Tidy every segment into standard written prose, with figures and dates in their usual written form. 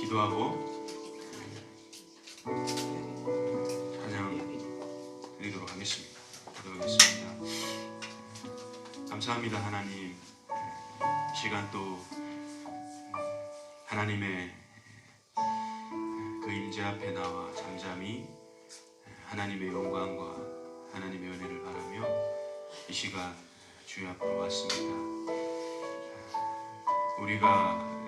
기도하고 찬양 드리도록 하겠습니다. 기도하겠습니다. 감사합니다. 하나님, 시간 또 하나님의 그 임재 앞에 나와 잠잠히 하나님의 영광과 하나님의 은혜를 바라며 이 시간 주의 앞으로 왔습니다. 우리가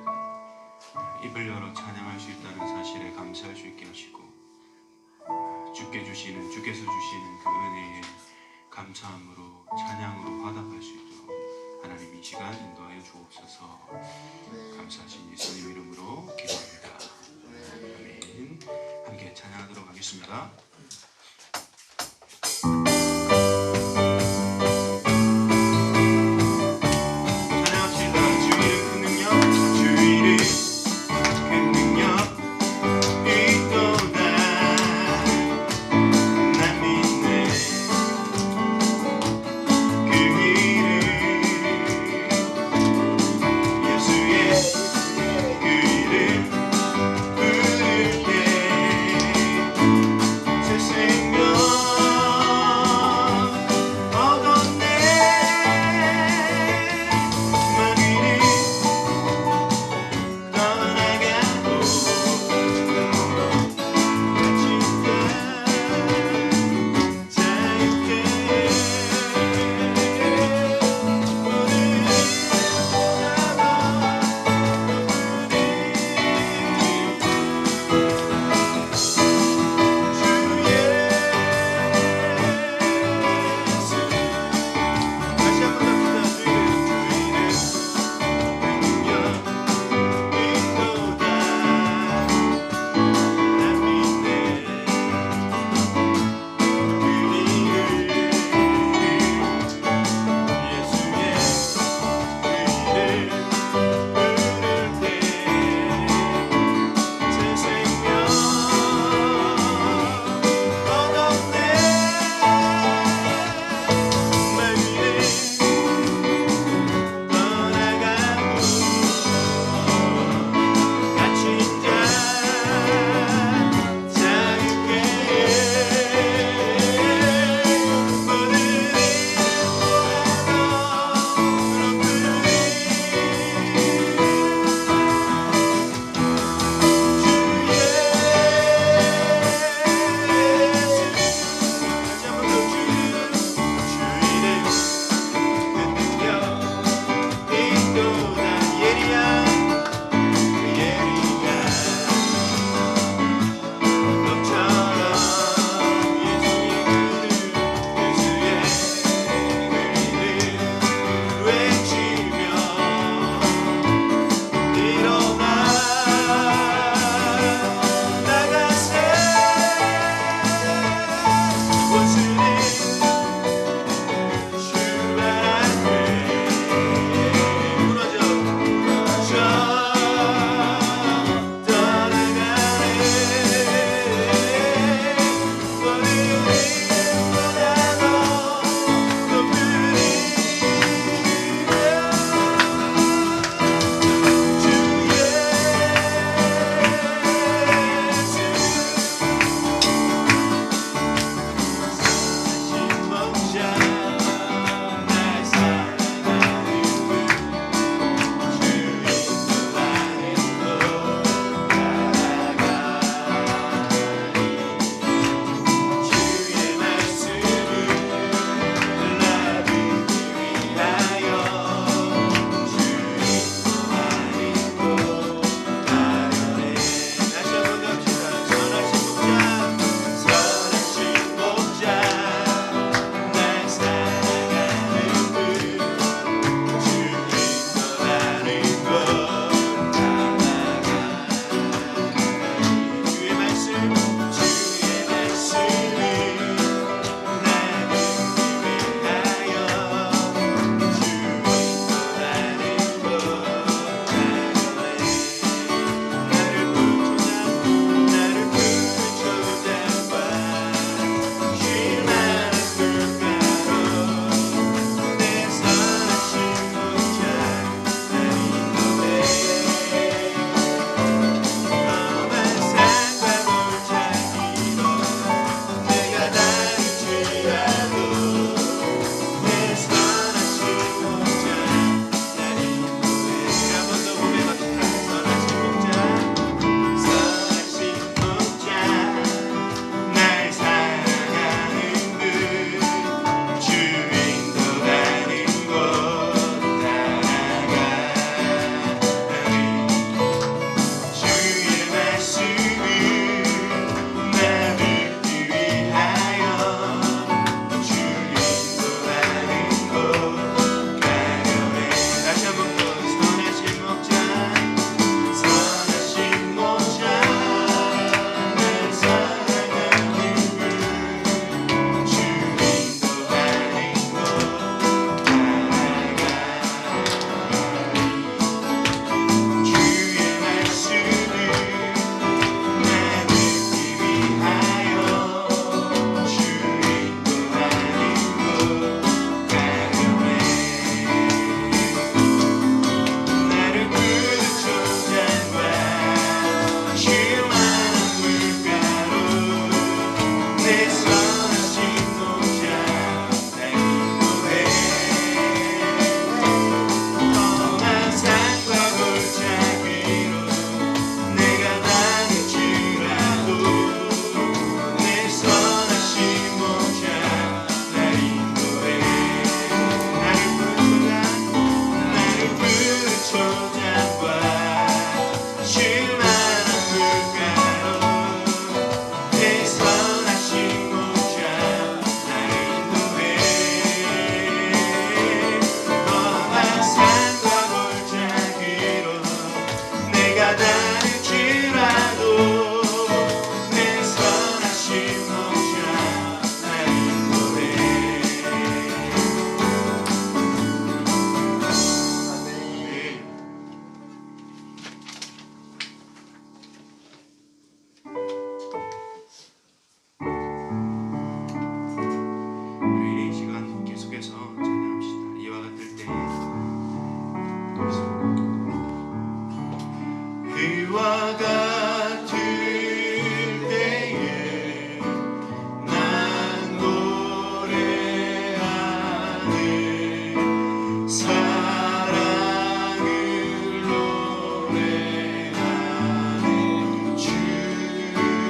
입을 열어 찬양할 수 있다는 사실에 감사할 수 있게 하시고 주께서 주시는 그 은혜에 감사함으로 찬양으로 화답할 수 있도록 하나님 이 시간 인도하여 주옵소서. 감사하신 예수님 이름으로 기도합니다. 아멘. 함께 찬양하도록 하겠습니다. 그 이와 같을 때에 난 노래하네 사랑을 노래하네 주님께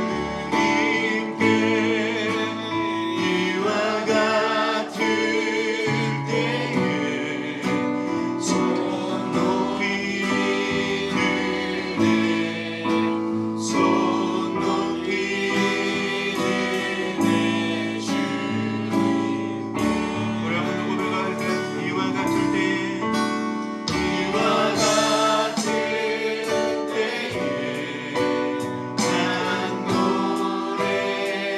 이와 같을 때에 손 높이 손 높이 드네 주님께 우리 한번 더 고백할까요? 이와 같을 때에 이와 같을 때에 난 노래하네 사랑을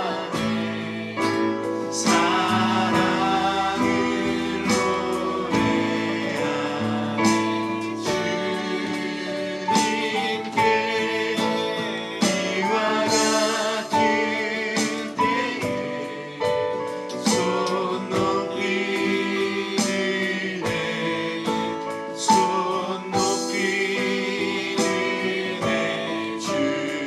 노래하네 주님께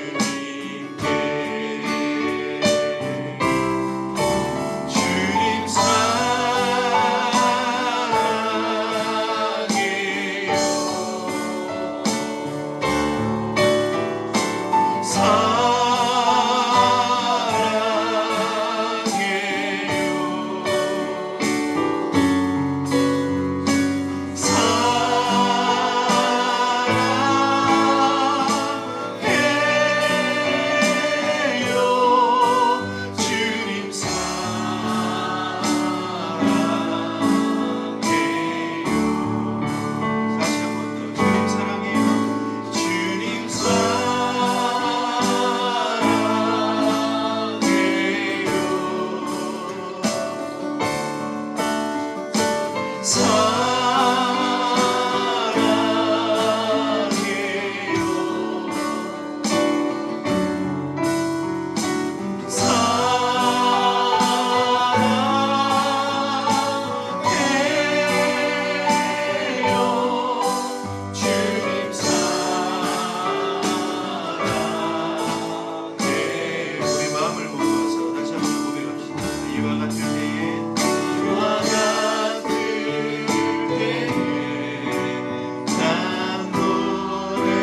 이와 같을 때에 손 높이 드네 손 높이 드네 주님께 주님 우리 마음을 모아서 다시 한번 고백합시다. 이와 같을 때에 이와 같을 때에 난 노래하네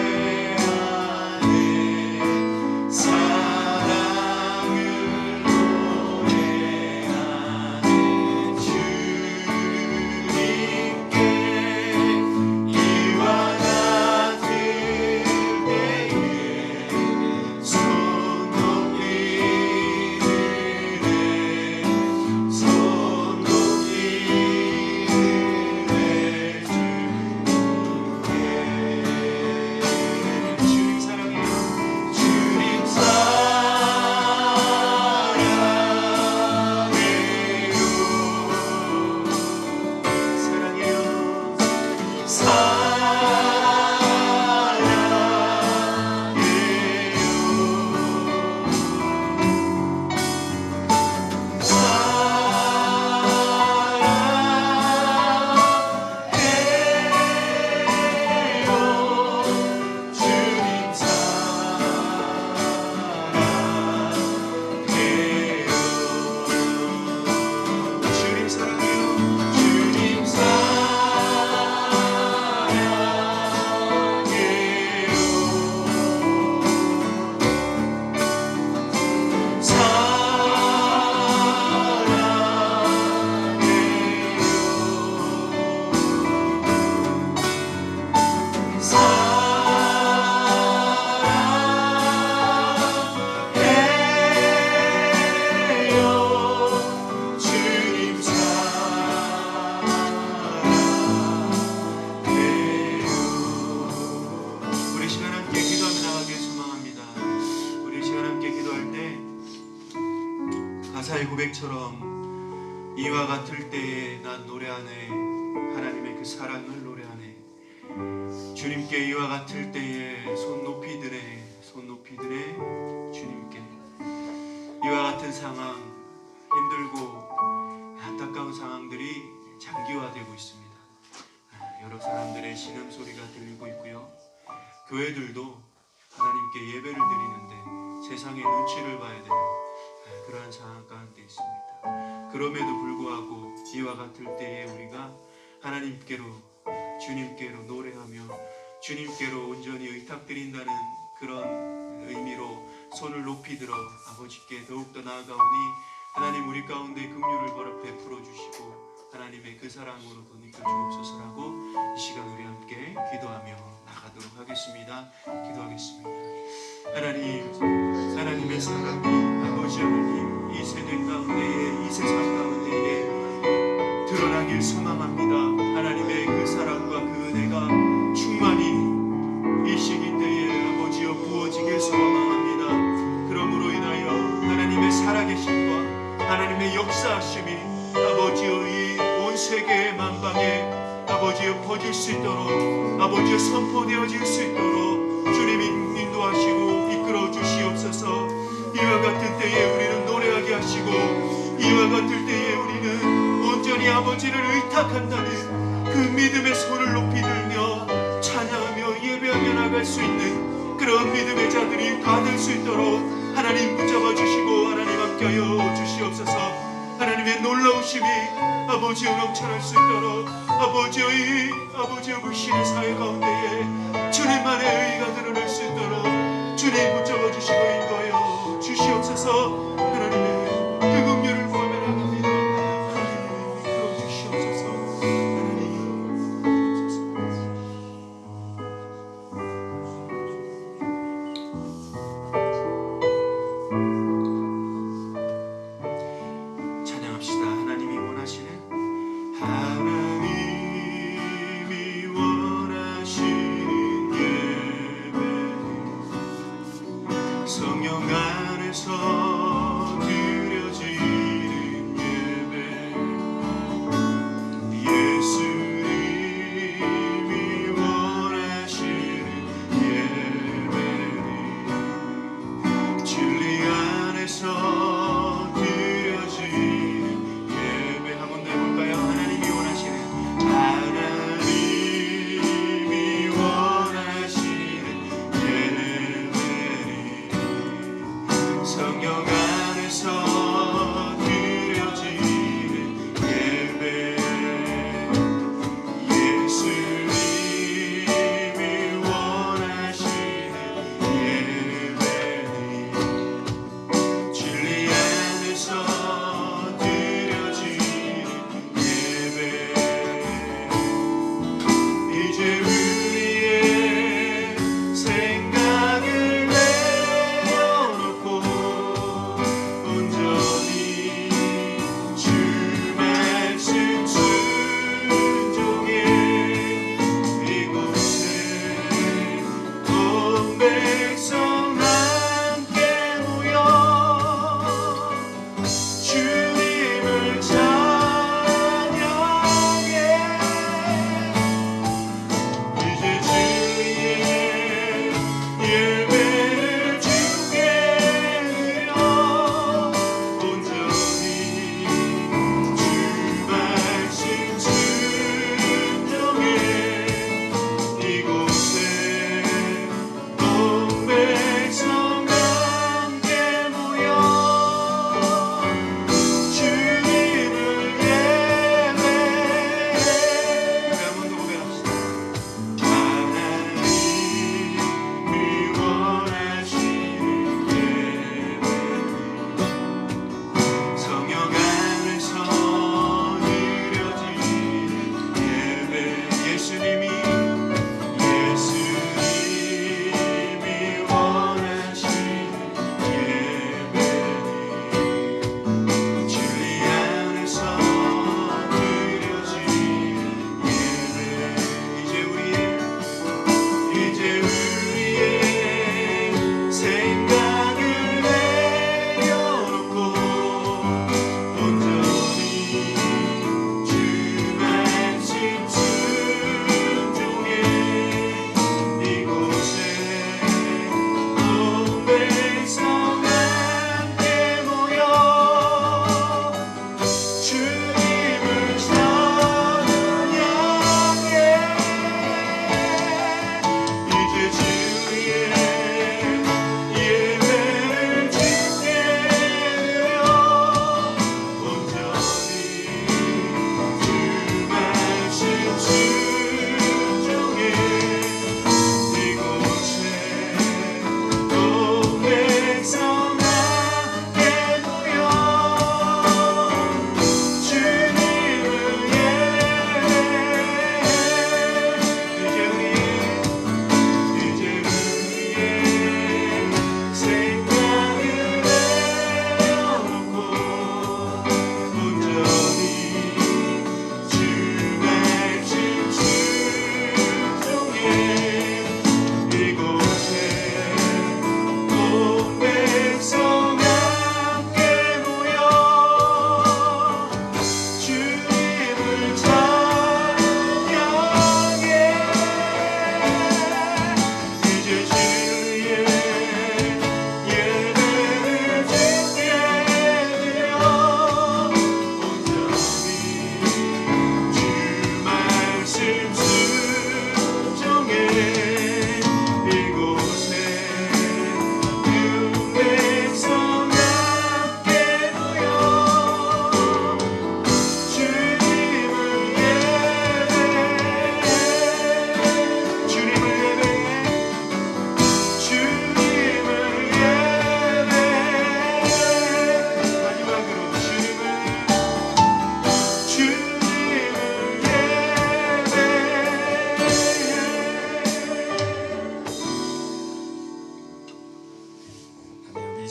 사랑을 노래하네 주님께 이와 같을 때에 손 높이 드네 손 높이 드네 주님께 주님 사랑해요 주님 사랑해요 주님 사랑해요 주님 우리 시간 함께 기도하며 나가길 소망합니다. 우리 시간 함께 기도할 때 가사의 고백처럼 이와 같을 때에 난 노래하네 하나님의 그 사랑을 노래하네 주님께 이와 같을 때에 손 높이 드네 손 높이 드네 주님께 이와 같은 상황 힘들고 안타까운 상황들이 장기화되고 있습니다. 여러 사람들의 신음소리가 들리고 있고요. 교회들도 하나님께 예배를 드리는데 세상의 눈치를 봐야 되는 그러한 상황 가운데 있습니다. 그럼에도 불구하고 이와 같을 때에 우리가 하나님께로, 주님께로 노래하며 주님께로 온전히 의탁드린다는 그런 의미로 손을 높이 들어 아버지께 더욱더 나아가오니 하나님 우리 가운데 긍휼을 베풀어 주시고 하나님의 그 사랑으로 더 이끌어 주옵소서라고 이 시간 우리 함께 기도하며 나가도록 하겠습니다. 기도하겠습니다. 하나님의 사랑이 아버지 하나님 이 세대 가운데에, 이 세상 가운데에 드러나길 소망합니다. 하나님의 그 사랑과 그 은혜가 충만히 이 시기 때에 아버지여 부어지길 소망합니다. 그러므로 인하여 하나님의 살아계심과 하나님의 역사하심이 아버지여 이 온 세계 만방에 아버지여 퍼질 수 있도록, 아버지여 선포되어질 수 있도록 주님이 인도하시고 이끌어 주시옵소서. 이와 같은 때에 우리는 노래하게 하시고 이와 같을 때에 우리는 온전히 아버지를 의탁한다는 그 믿음의 손을 높이 들며 찬양하며 예배하며 나갈 수 있는 그런 믿음의 자들이 다 될 수 있도록 하나님 붙잡아 주시고 하나님 함께하여 주시옵소서. 하나님의 놀라우심이 아버지여 넘쳐날 수 있도록 아버지의 불신의 사회 가운데에 주님만의 의가 드러날 수 있도록 주님 붙잡아 주시고 인도하여 주시옵소서. 하나님의 그 긍휼을 구하며 나갑니다. 하나님 이끌어 주시옵소서. 찬양합시다. 하나님이 원하시는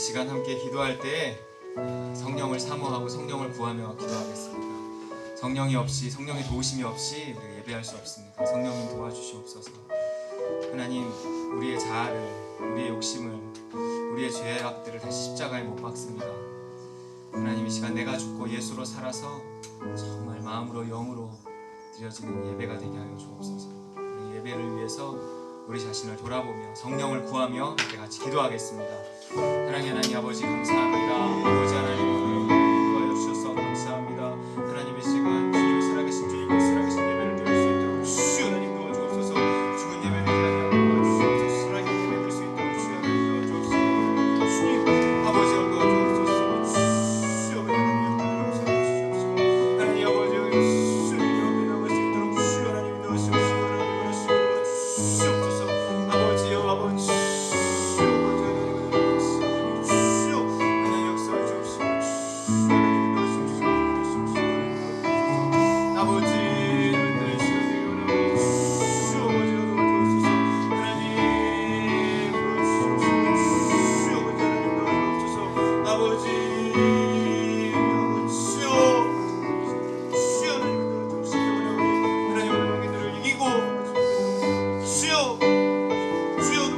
시간 함께 기도할 때 성령을 사모하고 성령을 구하며 기도하겠습니다. 성령이 없이, 성령의 도우심이 없이 우리가 예배할 수 없습니다. 성령님 도와주시옵소서. 하나님, 우리의 자아를, 우리의 욕심을, 우리의 죄의 악들을 다시 십자가에 못 박습니다. 하나님, 이 시간 내가 죽고 예수로 살아서 정말 마음으로 영으로 드려지는 예배가 되게 하여 주옵소서. 우리 예배를 위해서 우리 자신을 돌아보며 성령을 구하며 함께 같이 기도하겠습니다. 사랑의 하나님 아버지 감사합니다. 아버지 하나님 오늘 인도하여 주셔서 감사합니다. 하나님 이 시간 주님이 살아계신 주님과 살아계신 예배를 드릴 수 있도록 주여 하나님 도와주옵소서. 죽은 예배를 드리지 도와주옵소서. 살아있는 예배 드릴 수 있도록 주여 하나님 도와주옵소서. 주님 아버지 도와주옵소서. 주여 하나님 용서해 주시옵소서. 하나님 아버지 주님 앞에 나갈 수 있도록 주여 하나님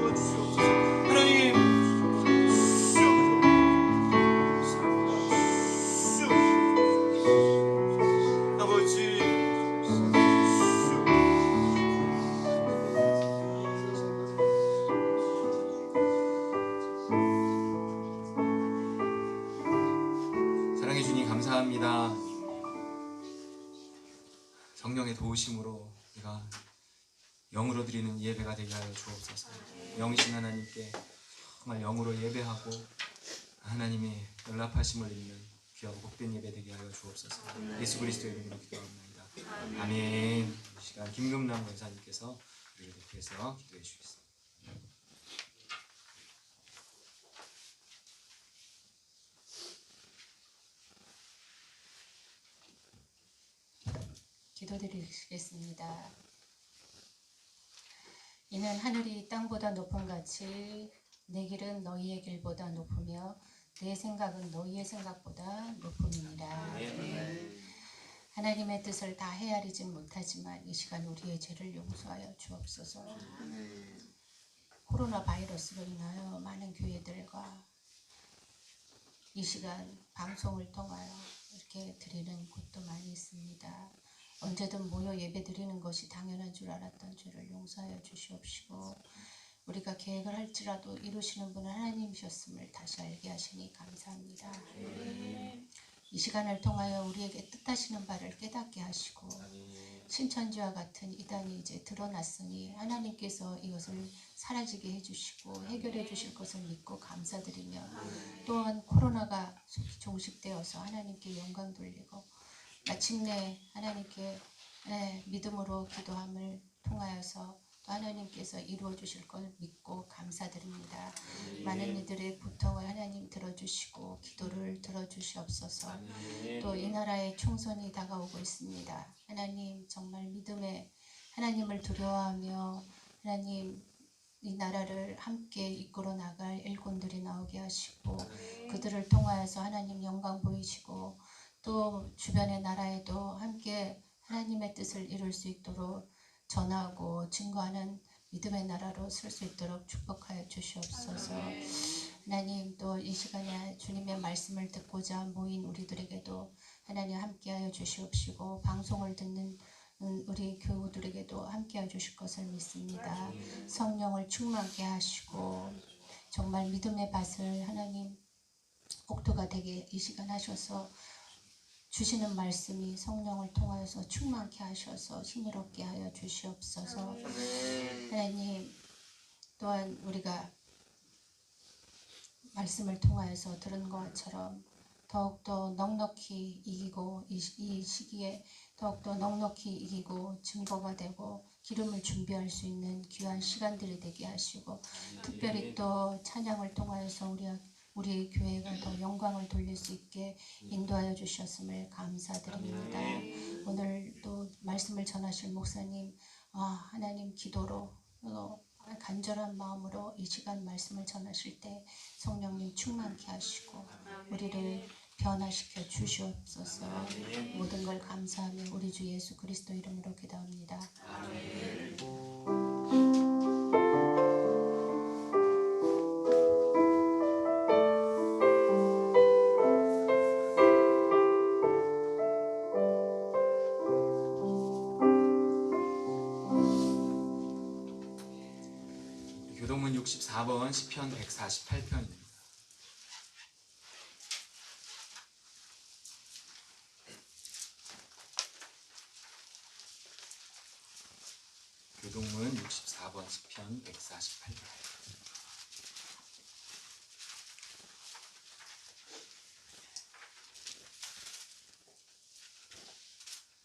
도와주옵소서. 하나님 주시옵소서. 아버지여 아버지 감사합니다. 성령의 도우심으로 우리가 영으로 드리는 예배가 되게 하여 주옵소서. 영이신 하나님께 정말 영으로 예배하고 하나님의 연락하심을 입는 귀하고 복된 예배 되게 하여 주옵소서. 예수 그리스도의 이름으로 기도합니다. 아멘. 이 시간 김금남 권사님께서 우리를 대표해서 기도해 주겠습니다. 기도드리겠습니다. 이는 하늘이 땅보다 높은 같이 내 길은 너희의 길보다 높으며 내 생각은 너희의 생각보다 높음이니라. 하나님의 뜻을 다 헤아리진 못하지만 이 시간 우리의 죄를 용서하여 주옵소서. 코로나 바이러스로 인하여 많은 교회들과 이 시간 방송을 통하여 이렇게 드리는 곳도 많이 있습니다. 언제든 모여 예배 드리는 것이 당연한 줄 알았던 죄를 용서하여 주시옵시고 우리가 계획을 할지라도 이루시는 분은 하나님이셨음을 다시 알게 하시니 감사합니다. 이 시간을 통하여 우리에게 뜻하시는 바를 깨닫게 하시고 신천지와 같은 이단이 이제 드러났으니 하나님께서 이것을 사라지게 해주시고 해결해 주실 것을 믿고 감사드리며 또한 코로나가 속히 종식되어서 하나님께 영광 돌리고 마침내 하나님께 믿음으로 기도함을 통하여서 또 하나님께서 이루어 주실 걸 믿고 감사드립니다. 많은 이들의 고통을 하나님 들어주시고 기도를 들어주시옵소서. 또 이 나라의 총선이 다가오고 있습니다. 하나님 정말 믿음에 하나님을 두려워하며 하나님 이 나라를 함께 이끌어 나갈 일꾼들이 나오게 하시고 그들을 통하여서 하나님 영광 보이시고 또 주변의 나라에도 함께 하나님의 뜻을 이룰 수 있도록 전하고 증거하는 믿음의 나라로 설 수 있도록 축복하여 주시옵소서. 하나님 또 이 시간에 주님의 말씀을 듣고자 모인 우리들에게도 하나님 함께하여 주시옵시고 방송을 듣는 우리 교우들에게도 함께하여 주실 것을 믿습니다. 성령을 충만케 하시고 정말 믿음의 밭을 하나님 복토가 되게 이 시간 하셔서 주시는 말씀이 성령을 통하여서 충만케 하셔서 힘을 얻게 하여 주시옵소서. 하나님 또한 우리가 말씀을 통하여서 들은 것처럼 더욱더 넉넉히 이기고 이 시기에 더욱더 넉넉히 이기고 증거가 되고 기름을 준비할 수 있는 귀한 시간들이 되게 하시고 특별히 또 찬양을 통하여서 우리 교회가 더 영광을 돌릴 수 있게 인도하여 주셨음을 감사드립니다. 오늘 또 말씀을 전하실 목사님 하나님 기도로 간절한 마음으로 이 시간 말씀을 전하실 때 성령님 충만케 하시고 우리를 변화시켜 주시옵소서. 모든 걸 감사하며 우리 주 예수 그리스도 이름으로 기도합니다. 교동문 64번 시편 148편입니다. 교동문 64번 시편 148편.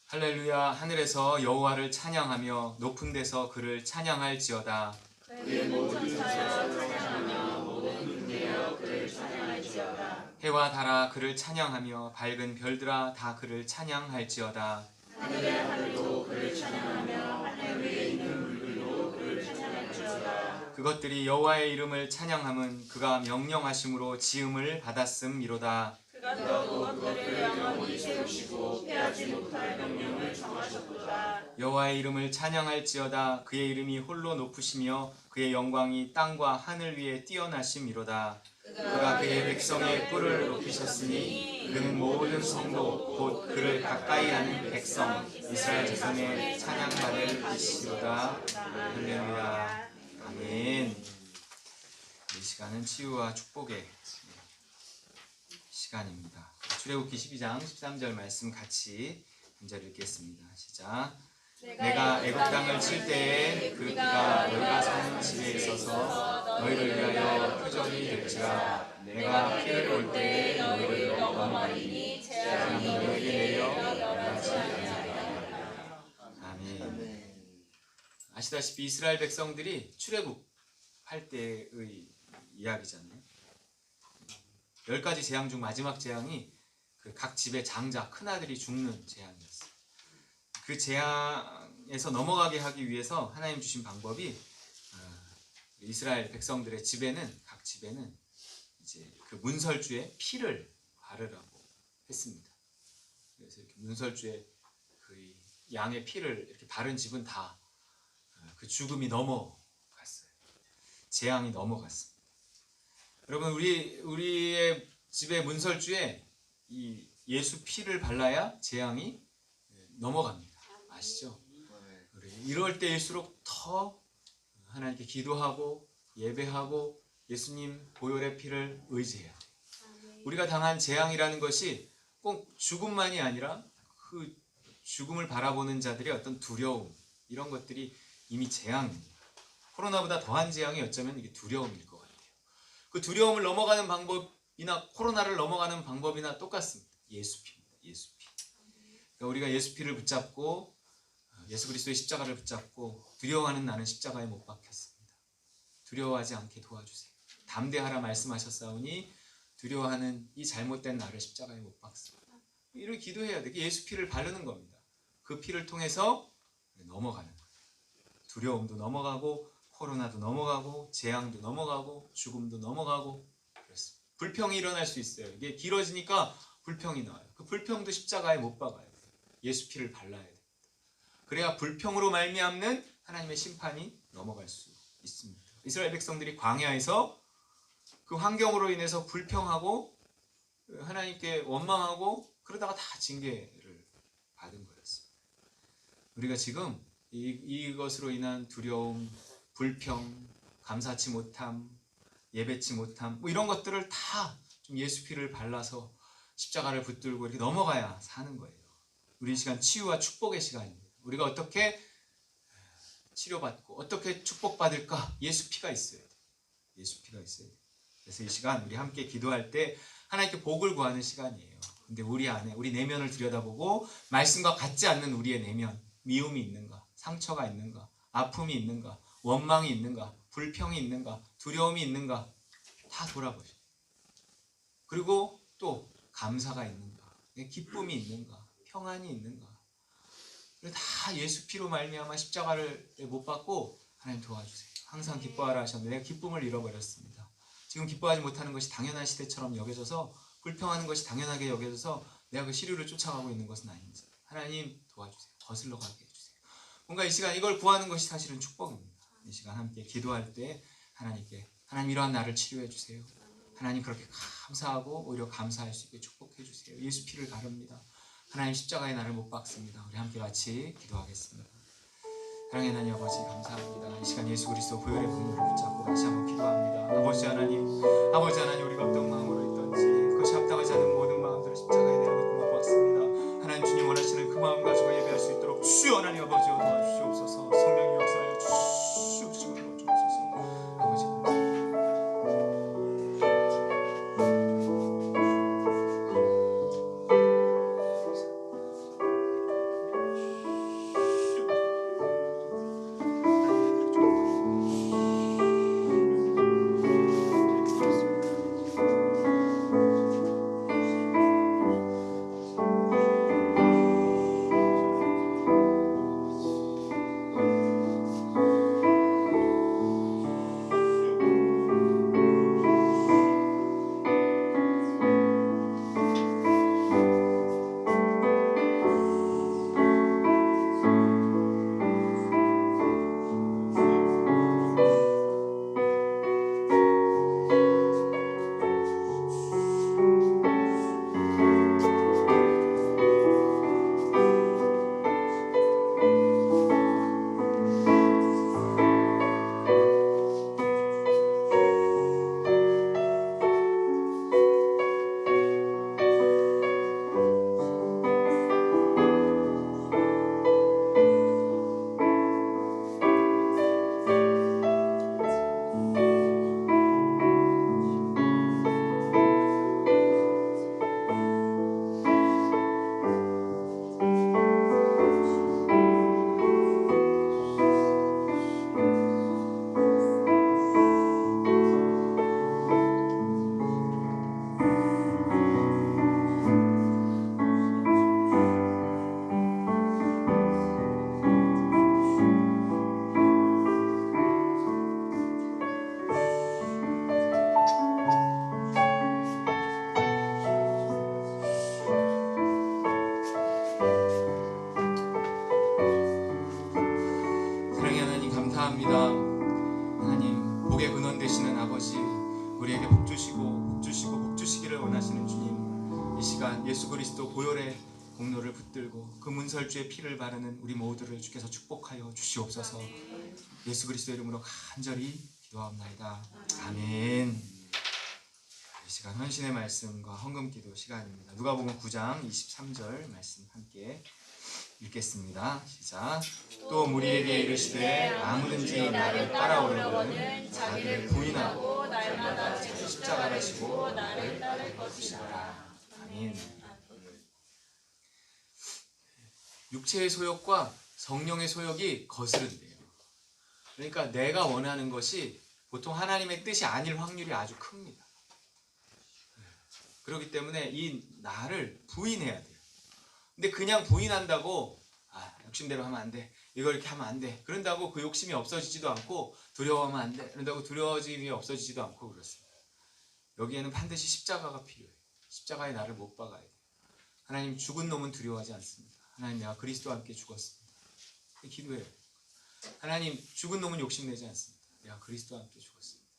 할렐루야. 하늘에서 여호와를 찬양하며 높은 데서 그를 찬양할지어다. 그의 모든 천사여 찬양하며 모든 군대여 그를 찬양할지어다. 해와 달아 그를 찬양하며 밝은 별들아 다 그를 찬양할지어다. 하늘의 하늘도 그를 찬양하며 하늘 위에 있는 물들도 그를 찬양할지어다. 그것들이 여호와의 이름을 찬양함은 그가 명령하심으로 지음을 받았음이로다. 그가 또 그것들을 영원히 세우시고 피하지 못할 명령을 정하셨도다. 여호와의 이름을 찬양할지어다. 그의 이름이 홀로 높으시며 그의 영광이 땅과 하늘 위에 뛰어나심이로다. 그가 그의 백성의 뿔을 높이셨으니 그는 모든 성도 곧 그를 가까이 하는 백성 이스라엘 자손의 찬양받을 이시로다. 할렐루야. 아멘. 이 시간은 치유와 축복의 시간입니다. 출애굽기 12장 13절 말씀 같이 한 절 읽겠습니다. 시작. 내가 애굽 땅을 칠 때에 그 피가 너희가 사는 집에 있어서 너희를 위하여 표적이 될지라. 내가 피를 볼 때에 너희를 넘어가리니 재앙이 너희에게 내려 나지 아니하리라. 아멘. 아시다시피 이스라엘 백성들이 출애굽할 때의 이야기잖아요. 10가지 재앙 중 마지막 재앙이 그 각 집의 장자 큰아들이 죽는 재앙이었어요. 그 재앙에서 넘어가게 하기 위해서 하나님 주신 방법이 이스라엘 백성들의 집에는 각 집에는 이제 그 문설주에 피를 바르라고 했습니다. 그래서 이렇게 문설주에 그 양의 피를 이렇게 바른 집은 다 그 죽음이 넘어갔어요. 재앙이 넘어갔습니다. 여러분 우리의 집의 문설주에 이 예수 피를 발라야 재앙이 넘어갑니다. 아시죠? 이럴 때일수록 더 하나님께 기도하고 예배하고 예수님 보혈의 피를 의지해야 돼요. 우리가 당한 재앙이라는 것이 꼭 죽음만이 아니라 그 죽음을 바라보는 자들의 어떤 두려움 이런 것들이 이미 재앙입니다. 코로나보다 더한 재앙이 어쩌면 이게 두려움일 것 같아요. 그 두려움을 넘어가는 방법이나 코로나를 넘어가는 방법이나 똑같습니다. 예수피입니다. 예수피. 그러니까 우리가 예수피를 붙잡고 예수 그리스도의 십자가를 붙잡고 두려워하는 나는 십자가에 못 박혔습니다. 두려워하지 않게 도와주세요. 담대하라 말씀하셨사오니 두려워하는 이 잘못된 나를 십자가에 못 박습니다. 이를 기도해야 돼요. 예수 피를 바르는 겁니다. 그 피를 통해서 넘어가는 거예요. 두려움도 넘어가고 코로나도 넘어가고 재앙도 넘어가고 죽음도 넘어가고 그렇습니다. 불평이 일어날 수 있어요. 이게 길어지니까 불평이 나와요. 그 불평도 십자가에 못 박아요. 예수 피를 발라야 됩니다. 그래야 불평으로 말미암는 하나님의 심판이 넘어갈 수 있습니다. 이스라엘 백성들이 광야에서 그 환경으로 인해서 불평하고 하나님께 원망하고 그러다가 다 징계를 받은 거였어요. 우리가 지금 이것으로 인한 두려움, 불평, 감사치 못함, 예배치 못함 뭐 이런 것들을 다 좀 예수 피를 발라서 십자가를 붙들고 이렇게 넘어가야 사는 거예요. 우리 시간 치유와 축복의 시간입니다. 우리가 어떻게 치료받고 어떻게 축복받을까? 예수 피가 있어야 돼요. 예수 피가 있어야 돼요. 그래서 이 시간 우리 함께 기도할 때 하나님께 복을 구하는 시간이에요. 근데 우리 안에 우리 내면을 들여다보고 말씀과 같지 않는 우리의 내면, 미움이 있는가? 상처가 있는가? 아픔이 있는가? 원망이 있는가? 불평이 있는가? 두려움이 있는가? 다 돌아보셔요. 그리고 또 감사가 있는가? 기쁨이 있는가? 평안이 있는가? 다 예수 피로 말미암아 십자가를 못 받고 하나님 도와주세요. 항상 기뻐하라 하셨는데 내가 기쁨을 잃어버렸습니다. 지금 기뻐하지 못하는 것이 당연한 시대처럼 여겨져서 불평하는 것이 당연하게 여겨져서 내가 그 시류를 쫓아가고 있는 것은 아닌지 하나님 도와주세요. 거슬러 가게 해주세요. 뭔가 이 시간 이걸 구하는 것이 사실은 축복입니다. 이 시간 함께 기도할 때 하나님께 하나님 이러한 나를 치료해 주세요. 하나님 그렇게 감사하고 오히려 감사할 수 있게 축복해 주세요. 예수 피를 가릅니다. 하나님 십자가에 나를 못 박습니다. 우리 함께 같이 기도하겠습니다. 사랑의 하나님 아버지 감사합니다. 이 시간 예수 그리스도 보혈의 분노를 붙잡고 다시 한번 기도합니다. 아버지 하나님 우리가 어떤 마음으로 있던지 그것이 합당하지 않은 모든 마음들을 십자가에 내려놓고 못 박습니다. 하나님 주님 원하시는 그 마음 가지고 예배할 수 있도록 주여 하나님 아버지여 도와주시옵소서. 성령이 역사하여 주시옵소서. 아버지 사랑의 하나님 감사합니다. 하나님 복의 근원 되시는 아버지 우리에게 복 주시기를 원하시는 주님 이 시간 예수 그리스도 보혈의 공로를 붙들고 그 문설주의 피를 바르는 우리 모두를 주께서 축복하여 주시옵소서. 예수 그리스도 이름으로 간절히 기도합나이다. 아멘. 이 시간 헌신의 말씀과 헌금기도 시간입니다. 누가복음 9장 23절 말씀 함께 읽겠습니다. 시작. 또 무리에게 이르시되 아무든지 나를 따라오려거든 자기를 부인하고 날마다 십자가를 지고 나를 따를 것이라. 아멘. 육체의 소욕과 성령의 소욕이 거스른대요. 그러니까 내가 원하는 것이 보통 하나님의 뜻이 아닐 확률이 아주 큽니다. 그렇기 때문에 이 나를 부인해야 돼요. 근데 그냥 부인한다고 욕심대로 하면 안 돼. 이걸 이렇게 하면 안 돼. 그런다고 그 욕심이 없어지지도 않고 두려워하면 안 돼. 그런다고 두려워짐이 없어지지도 않고 그렇습니다. 여기에는 반드시 십자가가 필요해요. 십자가에 나를 못 박아야 돼요. 하나님 죽은 놈은 두려워하지 않습니다. 하나님 내가 그리스도와 함께 죽었습니다. 기도해요. 하나님 죽은 놈은 욕심내지 않습니다. 내가 그리스도와 함께 죽었습니다.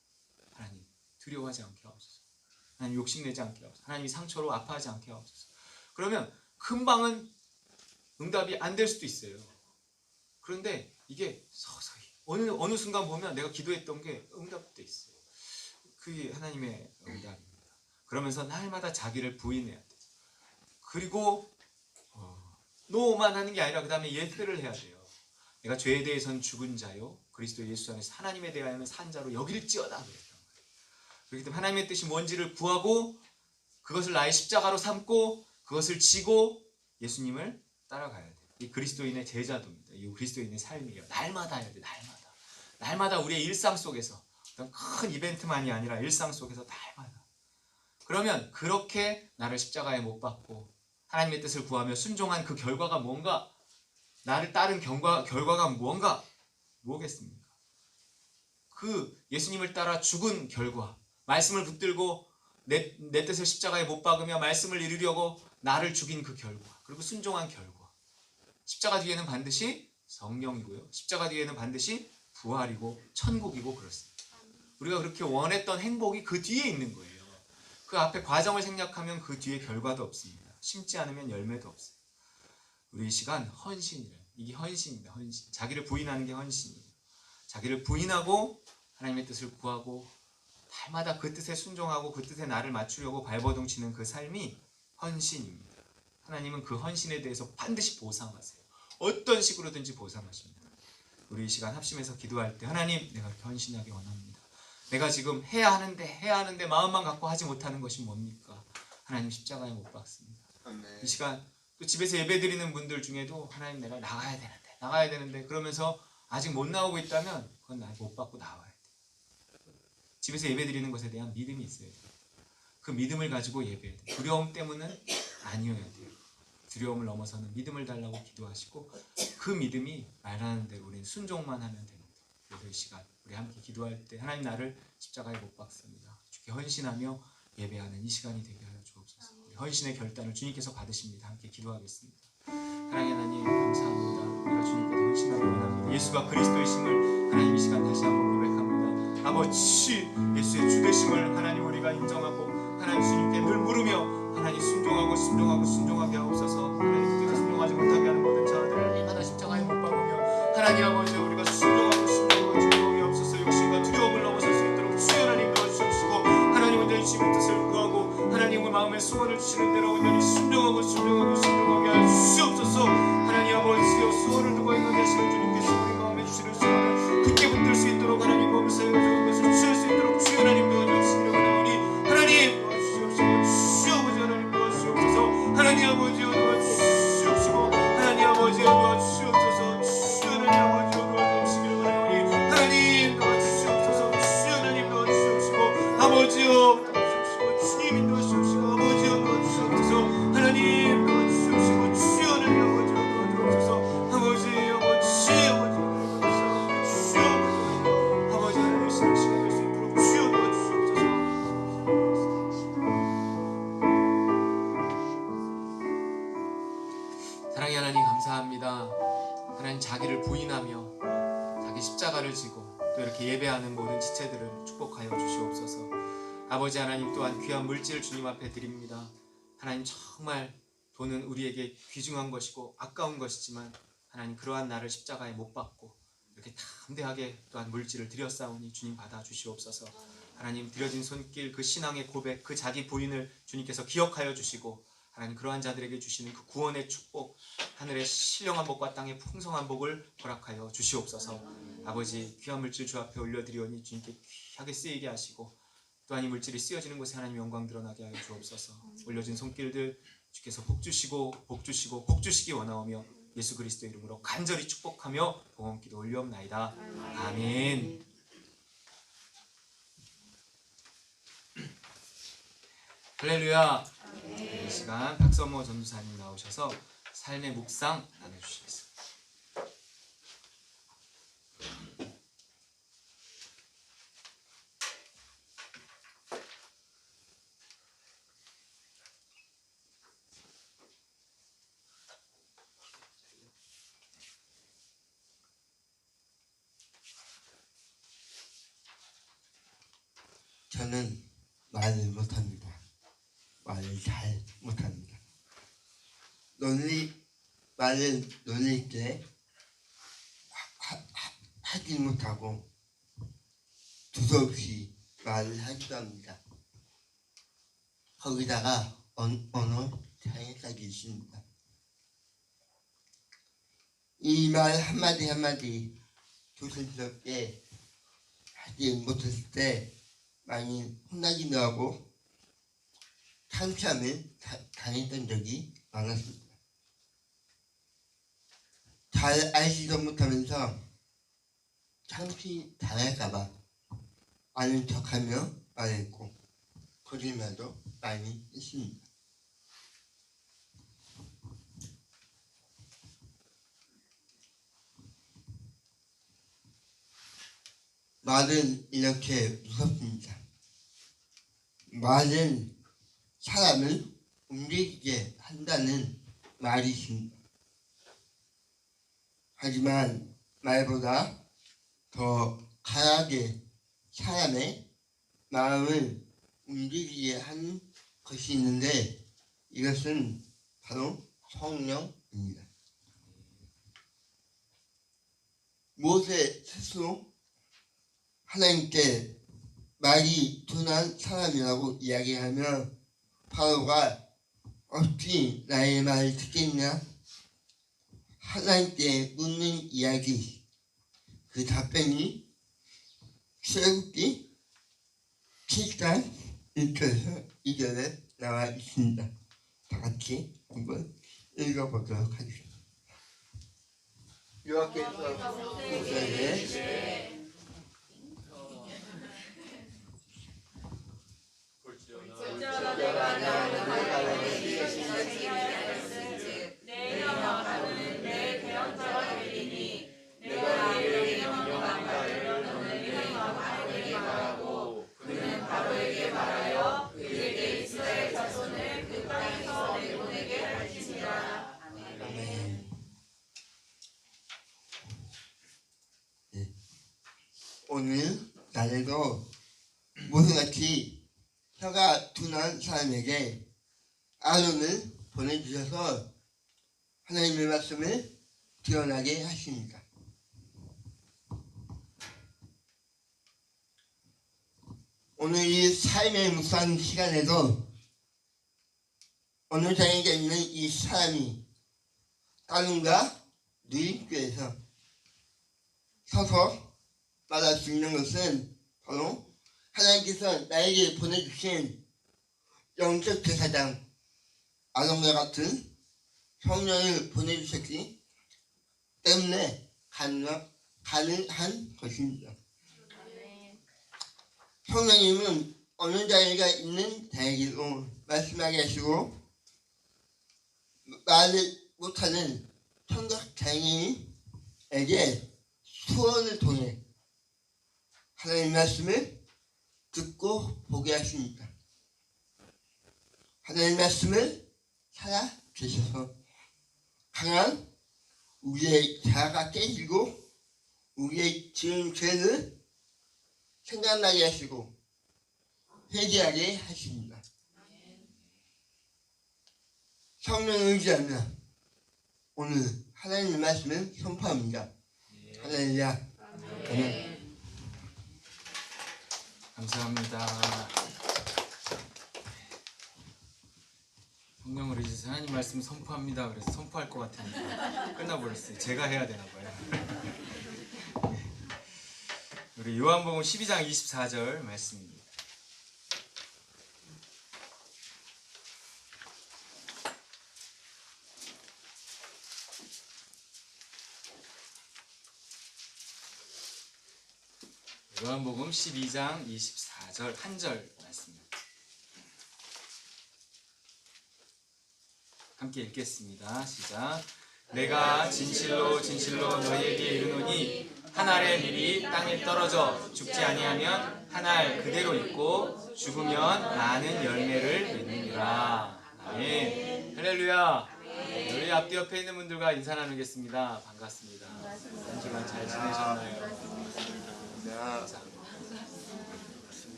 하나님 두려워하지 않게 하옵소서. 하나님 욕심내지 않게 하옵소서. 하나님이 상처로 아파하지 않게 하옵소서. 그러면 금방은 응답이 안 될 수도 있어요. 그런데 이게 서서히 어느 순간 보면 내가 기도했던 게 응답돼 있어요. 그게 하나님의 응답입니다. 그러면서 날마다 자기를 부인해야 돼요. 그리고 노만 하는 게 아니라 그 다음에 예배를 해야 돼요. 내가 죄에 대해서는 죽은 자요 그리스도 예수 안에서 하나님에 대하여는 산 자로 여길지어다 그랬단 말이에요. 그렇기 때문에 하나님의 뜻이 뭔지를 구하고 그것을 나의 십자가로 삼고 그것을 지고 예수님을 따라가야 돼요. 이 그리스도인의 제자도입니다. 이 그리스도인의 삶이에요. 날마다 해야 돼요. 날마다 우리의 일상 속에서 어떤 큰 이벤트만이 아니라 일상 속에서 날마다. 그러면 그렇게 나를 십자가에 못 박고 하나님의 뜻을 구하며 순종한 그 결과가 뭔가? 나를 따른 결과가 뭔가? 뭐겠습니까? 그 예수님을 따라 죽은 결과, 말씀을 붙들고 내 뜻을 십자가에 못 박으며 말씀을 이루려고 나를 죽인 그 결과, 그리고 순종한 결과, 십자가 뒤에는 반드시 성령이고요, 십자가 뒤에는 반드시 부활이고 천국이고 그렇습니다. 우리가 그렇게 원했던 행복이 그 뒤에 있는 거예요. 그 앞에 과정을 생략하면 그 뒤에 결과도 없습니다. 심지 않으면 열매도 없어요. 우리 이 시간 헌신이래요. 이게 헌신입니다. 헌신. 자기를 부인하는 게 헌신이에요. 자기를 부인하고 하나님의 뜻을 구하고 날마다 그 뜻에 순종하고 그 뜻에 나를 맞추려고 발버둥 치는 그 삶이 헌신입니다. 하나님은 그 헌신에 대해서 반드시 보상하세요. 어떤 식으로든지 보상하십니다. 우리 이 시간 합심해서 기도할 때 하나님, 내가 헌신하기 원합니다. 내가 지금 해야 하는데 마음만 갖고 하지 못하는 것이 뭡니까? 하나님 십자가에 못 박습니다. 이 시간 또 집에서 예배드리는 분들 중에도 하나님, 내가 나가야 되는데 그러면서 아직 못 나오고 있다면 그건 나 못 받고 나와야 돼. 집에서 예배드리는 것에 대한 믿음이 있어야 돼요. 그 믿음을 가지고 예배해야 돼요. 두려움 때문은 아니어야 돼요. 두려움을 넘어서는 믿음을 달라고 기도하시고 그 믿음이 말하는 대로 우리는 순종만 하면 됩니다. 그래서 이 시간 우리 함께 기도할 때 하나님, 나를 십자가에 못 박습니다. 주께 헌신하며 예배하는 이 시간이 되게 하여 주옵소서. 우리 헌신의 결단을 주님께서 받으십니다. 함께 기도하겠습니다. 하나님 감사합니다. 우리가 주님께서 헌신하기 원합니다. 예수가 그리스도이심을 하나님 이 시간 다시 한번 고백합니다. 아버지, 예수의 주되심을 하나님 우리가 인정하고 하나님 주님께 늘 물으며 하나님 순종하게 하옵소서. 하나님께서 순종하지 못하게 하는 모든 자들을 날마다 십자가에 못 박으며 하나님 아버지, 우리가 순종하게 하옵소서. 욕심과 두려움을 넘어설 수 있도록 주여 하나님 도와주시옵시고 하나님 온전히 주님의 뜻을 구하고 하나님의 마음의 소원을 주시는 대로 온전히 순종하게 하여 주시옵소서. 하나님 아버지여, 소원을 두고 행하시는 주님께서 우리 마음에 주시는 소원을 굳게 붙들 수 있도록 하나님 몸을 사용하시는 것을 취할 수 있도록 주여 하나님 도와주시려고 하나니 하나님 하나님 아버지여 도와주시옵시고 하나님 아버지여 도와주시옵소서. 주여 하나님 아버지여 도와주시기를 원하오니 하나님 도와주시옵소서. 주여 하나님 도와주시옵시고 아버지여 도와주시옵시고 주님 인도하시옵시고 아버지여 도와주시옵소서. 하나님 도와주시옵시고 주여 하나님 아버지여 도와주옵소서. 아버지 하나님 시간 될 수 있도록 주여 도와주시옵소서. 사랑의 하나님 감사합니다. 하나님, 자기를 부인하며 자기 십자가를 지고 또 이렇게 예배하는 모든 지체들을 축복하여 주시옵소서. 아버지 하나님, 또한 귀한 물질을 주님 앞에 드립니다. 하나님, 정말 돈은 우리에게 귀중한 것이고 아까운 것이지만 하나님, 그러한 나를 십자가에 못 박고 이렇게 담대하게 또한 물질을 드렸사오니 주님 받아 주시옵소서. 하나님, 드려진 손길, 그 신앙의 고백, 그 자기 부인을 주님께서 기억하여 주시고 하나님, 그러한 자들에게 주시는 그 구원의 축복, 하늘의 신령한 복과 땅의 풍성한 복을 허락하여 주시옵소서. 아버지, 귀한 물질 주 앞에 올려드리오니 주님께 귀하게 쓰이게 하시고 또한 이 물질이 쓰여지는 곳에 하나님 영광 드러나게 하여 주옵소서. 올려진 손길들 주께서 복 주시기 원하오며 예수 그리스도 이름으로 간절히 축복하며 봉헌기도 올리옵나이다. 아멘. 할렐루야. 이 시간 박선모 전도사님 나오셔서 삶의 묵상 나눠주시겠습니다. 저는 말을 못합니다. 말을 잘 못합니다. 말을 놀릴 때 하지 못하고 두서없이 말을 하기도 합니다. 거기다가 언어 장애까지 있습니다. 이 말 한마디 조심스럽게 하지 못했을 때 많이 혼나기도 하고 창피함을 당했던 적이 많았습니다. 잘 알지도 못하면서 창피 당할까봐 아는 척하며 말했고 거짓말도 많이 했습니다. 말은 이렇게 무섭습니다. 말은 사람을 움직이게 한다는 말이 있습니다. 하지만 말보다 더 강하게 사람의 마음을 움직이게 하는 것이 있는데 이것은 바로 성령입니다. 모세 스스로 하나님께 말이 둔한 사람이라고 이야기하며 바로가 어찌 나의 말을 듣겠냐? 하나님께 묻는 이야기, 그 답변이 출애굽기 7장 1절에서 2절에 나와 있습니다. 다 같이 한번 읽어보도록 하겠습니다. 여호와께서 모세에게 오늘 날에도 모세같이 혀가 둔한 사람에게 아론을 보내주셔서 하나님의 말씀을 드러나게 하십니다. 오늘 이 삶의 묵상 시간에도 어느 장에게 있는 이 사람이 따님과 누이교에서 서서 말할 수 있는 것은 바로 하나님께서 나에게 보내주신 영적 제사장 아론과 같은 성령을 보내주셨기 때문에 가능한 것입니다. 성령님은 어느 자리가 있는 자에게도 말씀하게 하시고 말을 못하는 청각 장애인에게 수언을 통해 하나님의 말씀을 듣고 보게 하십니다. 하나님의 말씀을 살아주셔서 강한 우리의 자아가 깨지고 우리의 지은 죄를 생각나게 하시고 회개하게 하십니다. 성령을 의지하며 오늘 하나님의 말씀을 선포합니다. 할렐루야. 아멘. 감사합니다. 성령을 의지해서 하나님 말씀 선포합니다. 그래서 선포할 것 같았는데 끝나버렸어요. 제가 해야 되나 봐요. 우리 요한복음 12장 24절 말씀입니다. 요한복음 12장 24절 한 절 말씀입니다. 함께 읽겠습니다. 시작. 내가 진실로 진실로 너희에게 이르노니 한 알의 밀이 땅에 떨어져 죽지 아니하면 한 알 그대로 있고 죽으면 많은 열매를 맺느니라. 아멘. 할렐루야. 우리 앞뒤 옆에 있는 분들과 인사 나누겠습니다. 반갑습니다. 한 주간 잘 지내셨나요?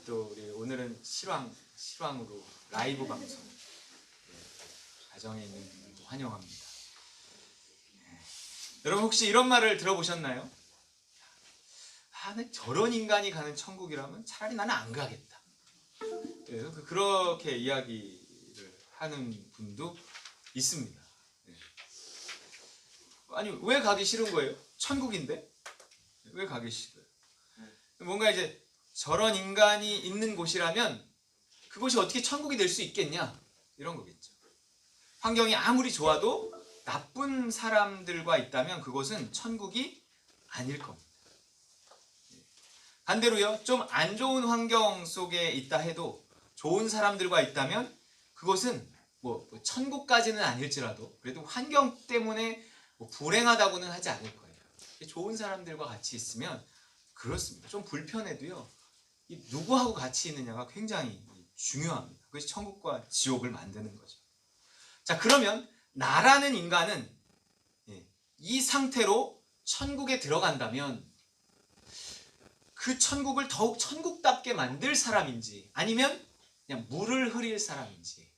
또 우리 오늘은 실황으로 라이브 방송 가정에 있는 분들도 환영합니다. 여러분 혹시 이런 말을 들어보셨나요? 저런 인간이 가는 천국이라면 차라리 나는 안 가겠다. 그렇게 이야기를 하는 분도 있습니다. 아니 왜 가기 싫은 거예요? 천국인데 왜 가기 싫어요? 뭔가 이제 저런 인간이 있는 곳이라면 그곳이 어떻게 천국이 될 수 있겠냐 이런 거겠죠. 환경이 아무리 좋아도 나쁜 사람들과 있다면 그곳은 천국이 아닐 겁니다. 반대로요, 좀 안 좋은 환경 속에 있다 해도 좋은 사람들과 있다면 그곳은 뭐 천국까지는 아닐지라도 그래도 환경 때문에 뭐 불행하다고는 하지 않을 거예요. 좋은 사람들과 같이 있으면 그렇습니다. 좀 불편해도요. 이 누구하고 같이 있느냐가 굉장히 중요합니다. 그것이 천국과 지옥을 만드는 거죠. 자, 그러면 나라는 인간은 이 상태로 천국에 들어간다면 그 천국을 더욱 천국답게 만들 사람인지 아니면 그냥 물을 흐릴 사람인지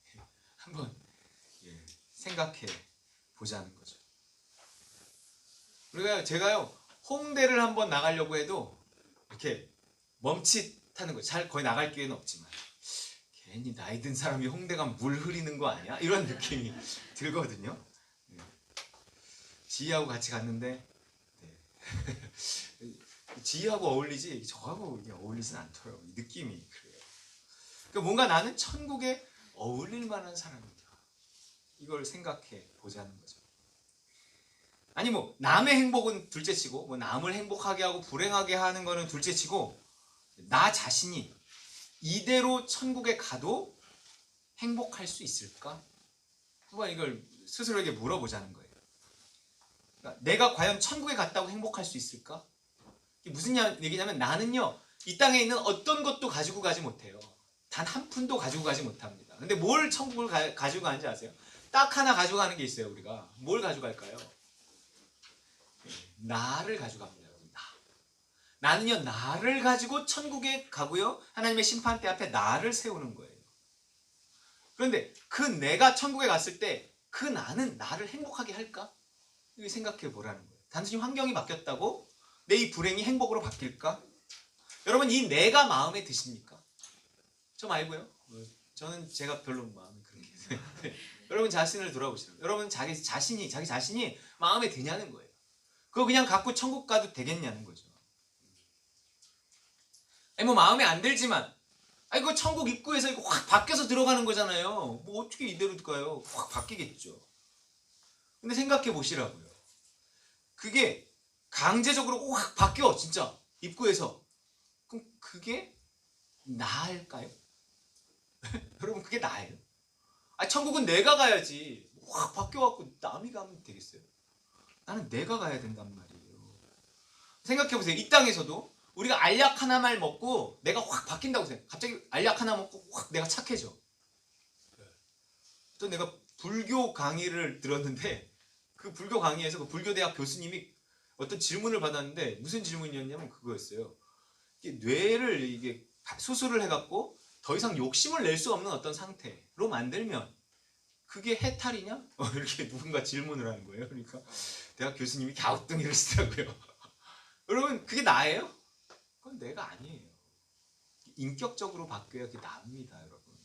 한번 생각해 보자는 거죠. 제가요 홍대를 한번 나가려고 해도 이렇게 멈칫하는 거예요. 잘 거의 나갈 기회는 없지만 괜히 나이 든 사람이 홍대 가면 물 흐리는 거 아니야? 이런 느낌이 들거든요. 지희하고 같이 갔는데 지희하고 어울리지 저하고 어울리진 않더라고요. 느낌이 그래요. 그러니까 뭔가 나는 천국에 어울릴 만한 사람이다. 이걸 생각해 보자는 거죠. 아니 뭐 남의 행복은 둘째치고 뭐 남을 행복하게 하고 불행하게 하는 거는 둘째치고 나 자신이 이대로 천국에 가도 행복할 수 있을까? 한번 이걸 스스로에게 물어보자는 거예요. 그러니까 내가 과연 천국에 갔다고 행복할 수 있을까? 이게 무슨 얘기냐면 나는요 이 땅에 있는 어떤 것도 가지고 가지 못해요. 단 한 푼도 가지고 가지 못합니다. 근데 뭘 천국을 가지고 가는지 아세요? 딱 하나 가지고 가는 게 있어요. 우리가 뭘 가져갈까요? 나를 가져갑니다. 나는요 나를 가지고 천국에 가고요 하나님의 심판대 앞에 나를 세우는 거예요. 그런데 그 내가 천국에 갔을 때 그 나는 나를 행복하게 할까? 이거 생각해 보라는 거예요. 단순히 환경이 바뀌었다고 내 이 불행이 행복으로 바뀔까? 여러분 이 내가 마음에 드십니까? 저 말고요. 저는 제가 별로 마음에 그렇게 여러분 자신을 돌아보시라고. 여러분 자기 자신이 마음에 드냐는 거예요. 그거 그냥 갖고 천국 가도 되겠냐는 거죠. 아니 뭐 마음에 안 들지만 아니 그 천국 입구에서 이거 확 바뀌어서 들어가는 거잖아요. 뭐 어떻게 이대로 가요? 확 바뀌겠죠. 근데 생각해 보시라고요. 그게 강제적으로 확 바뀌어 진짜 입구에서. 그럼 그게 나을까요? 여러분 그게 나예요? 아 천국은 내가 가야지. 확 바뀌어갖고 남이 가면 되겠어요? 나는 내가 가야 된단 말이에요. 생각해 보세요. 이 땅에서도 우리가 알약 하나만 먹고 내가 확 바뀐다고 생각해. 갑자기 알약 하나 먹고 확 내가 착해져. 또 내가 불교 강의를 들었는데 그 불교 강의에서 그 불교대학 교수님이 어떤 질문을 받았는데 무슨 질문이었냐면 그거였어요. 뇌를 이게 수술을 해갖고 더 이상 욕심을 낼 수 없는 어떤 상태로 만들면 그게 해탈이냐? 이렇게 누군가 질문을 하는 거예요. 그러니까 대학 교수님이 갸우뚱 이러시더라고요. 여러분 그게 나예요? 그건 내가 아니에요. 인격적으로 바뀌어야 그게 나입니다, 여러분.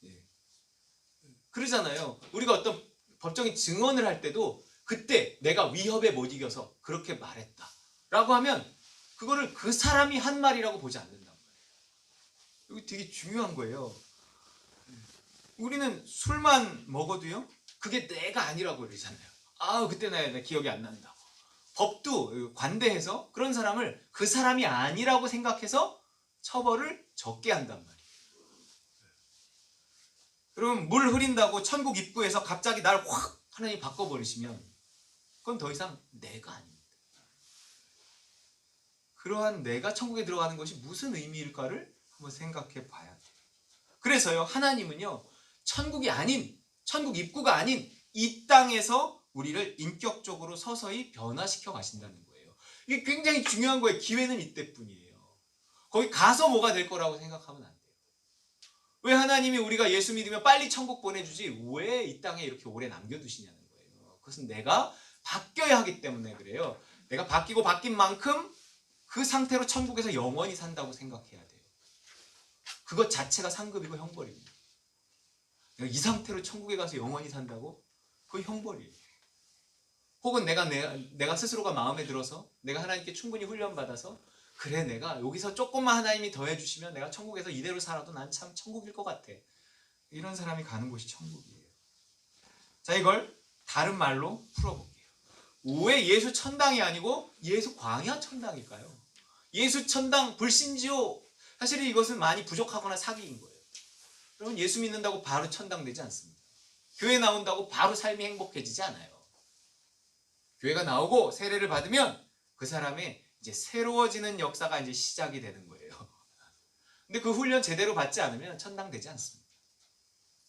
예. 그러잖아요. 우리가 어떤 법정에 증언을 할 때도 그때 내가 위협에 못 이겨서 그렇게 말했다 라고 하면 그거를 그 사람이 한 말이라고 보지 않는단 말이에요. 이거 되게 중요한 거예요. 우리는 술만 먹어도요 그게 내가 아니라고 그러잖아요. 아 그때 나 기억이 안 난다고. 법도 관대해서 그런 사람을 그 사람이 아니라고 생각해서 처벌을 적게 한단 말이에요. 여러분 물 흐린다고 천국 입구에서 갑자기 날 확 하나님 바꿔버리시면 그건 더 이상 내가 아닙니다. 그러한 내가 천국에 들어가는 것이 무슨 의미일까를 한번 생각해 봐야 돼요. 그래서요 하나님은요 천국이 아닌 천국 입구가 아닌 이 땅에서 우리를 인격적으로 서서히 변화시켜 가신다는 거예요. 이게 굉장히 중요한 거예요. 기회는 이때뿐이에요. 거기 가서 뭐가 될 거라고 생각하면 안 돼요. 왜 하나님이 우리가 예수 믿으면 빨리 천국 보내주지 왜 이 땅에 이렇게 오래 남겨두시냐는 거예요. 그것은 내가 바뀌어야 하기 때문에 그래요. 내가 바뀌고 바뀐 만큼 그 상태로 천국에서 영원히 산다고 생각해야 돼요. 그것 자체가 상급이고 형벌입니다. 내가 이 상태로 천국에 가서 영원히 산다고? 그거 형벌이에요. 혹은 내가 스스로가 마음에 들어서 내가 하나님께 충분히 훈련받아서 그래 내가 여기서 조금만 하나님이 더해주시면 내가 천국에서 이대로 살아도 난 참 천국일 것 같아. 이런 사람이 가는 곳이 천국이에요. 자 이걸 다른 말로 풀어볼게요. 왜 예수 천당이 아니고 예수 광야 천당일까요? 예수 천당 불신지요. 사실 이것은 많이 부족하거나 사기인 거예요. 여러분 예수 믿는다고 바로 천당 되지 않습니다. 교회 나온다고 바로 삶이 행복해지지 않아요. 교회가 나오고 세례를 받으면 그 사람의 이제 새로워지는 역사가 이제 시작이 되는 거예요. 근데 그 훈련 제대로 받지 않으면 천당 되지 않습니다.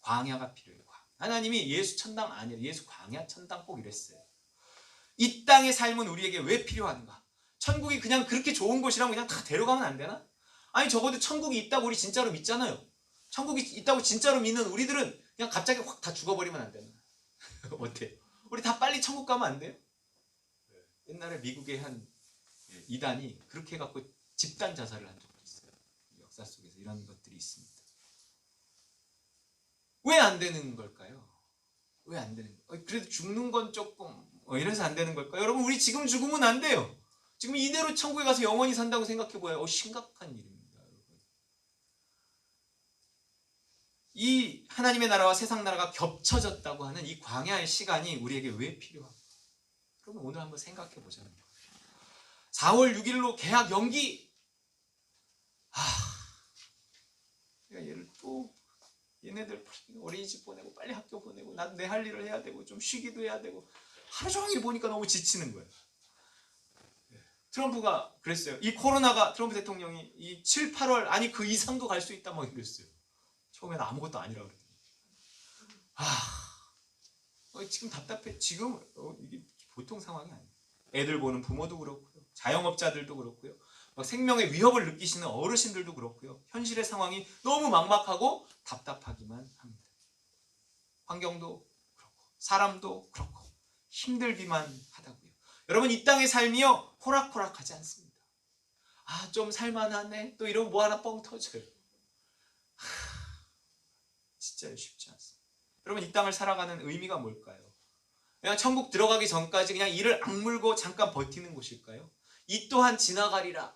광야가 필요해요. 하나님이 예수 천당 아니라 예수 광야 천당 꼭 이랬어요. 이 땅의 삶은 우리에게 왜 필요한가? 천국이 그냥 그렇게 좋은 곳이라면 그냥 다 데려가면 안 되나? 아니 적어도 천국이 있다고 우리 진짜로 믿잖아요. 천국이 있다고 진짜로 믿는 우리들은 그냥 갑자기 확 다 죽어버리면 안 되나? 어때요? 우리 다 빨리 천국 가면 안 돼요? 옛날에 미국의 한 이단이 그렇게 해갖고 집단 자살을 한 적도 있어요. 역사 속에서 이런 것들이 있습니다. 왜 안 되는 걸까요? 왜 안 되는 거예요? 그래도 죽는 건 조금 이래서 안 되는 걸까요? 여러분 우리 지금 죽으면 안 돼요. 지금 이대로 천국에 가서 영원히 산다고 생각해봐요. 심각한 일입니다. 여러분. 이 하나님의 나라와 세상 나라가 겹쳐졌다고 하는 이 광야의 시간이 우리에게 왜 필요할까? 그러면 오늘 한번 생각해보자는 거예요. 4월 6일로 개학 연기. 내가 얘를 또 얘네들 어린이집 보내고 빨리 학교 보내고 난 내 할 일을 해야 되고 좀 쉬기도 해야 되고 하루 종일 보니까 너무 지치는 거예요. 트럼프가 그랬어요. 이 코로나가 트럼프 대통령이 이 7, 8월 아니 그 이상도 갈 수 있다 막 그랬어요. 처음에는 아무것도 아니라고 그랬더니 지금 답답해. 지금 이게 보통 상황이 아니에요. 애들 보는 부모도 그렇고요. 자영업자들도 그렇고요. 막 생명의 위협을 느끼시는 어르신들도 그렇고요. 현실의 상황이 너무 막막하고 답답하기만 합니다. 환경도 그렇고 사람도 그렇고 힘들기만 하다고요. 여러분 이 땅의 삶이요 호락호락하지 않습니다. 좀 살만하네. 또 이러면 뭐 하나 뻥 터져요. 진짜 쉽지 않습니다. 여러분 이 땅을 살아가는 의미가 뭘까요? 그냥 천국 들어가기 전까지 그냥 이를 악물고 잠깐 버티는 곳일까요? 이 또한 지나가리라.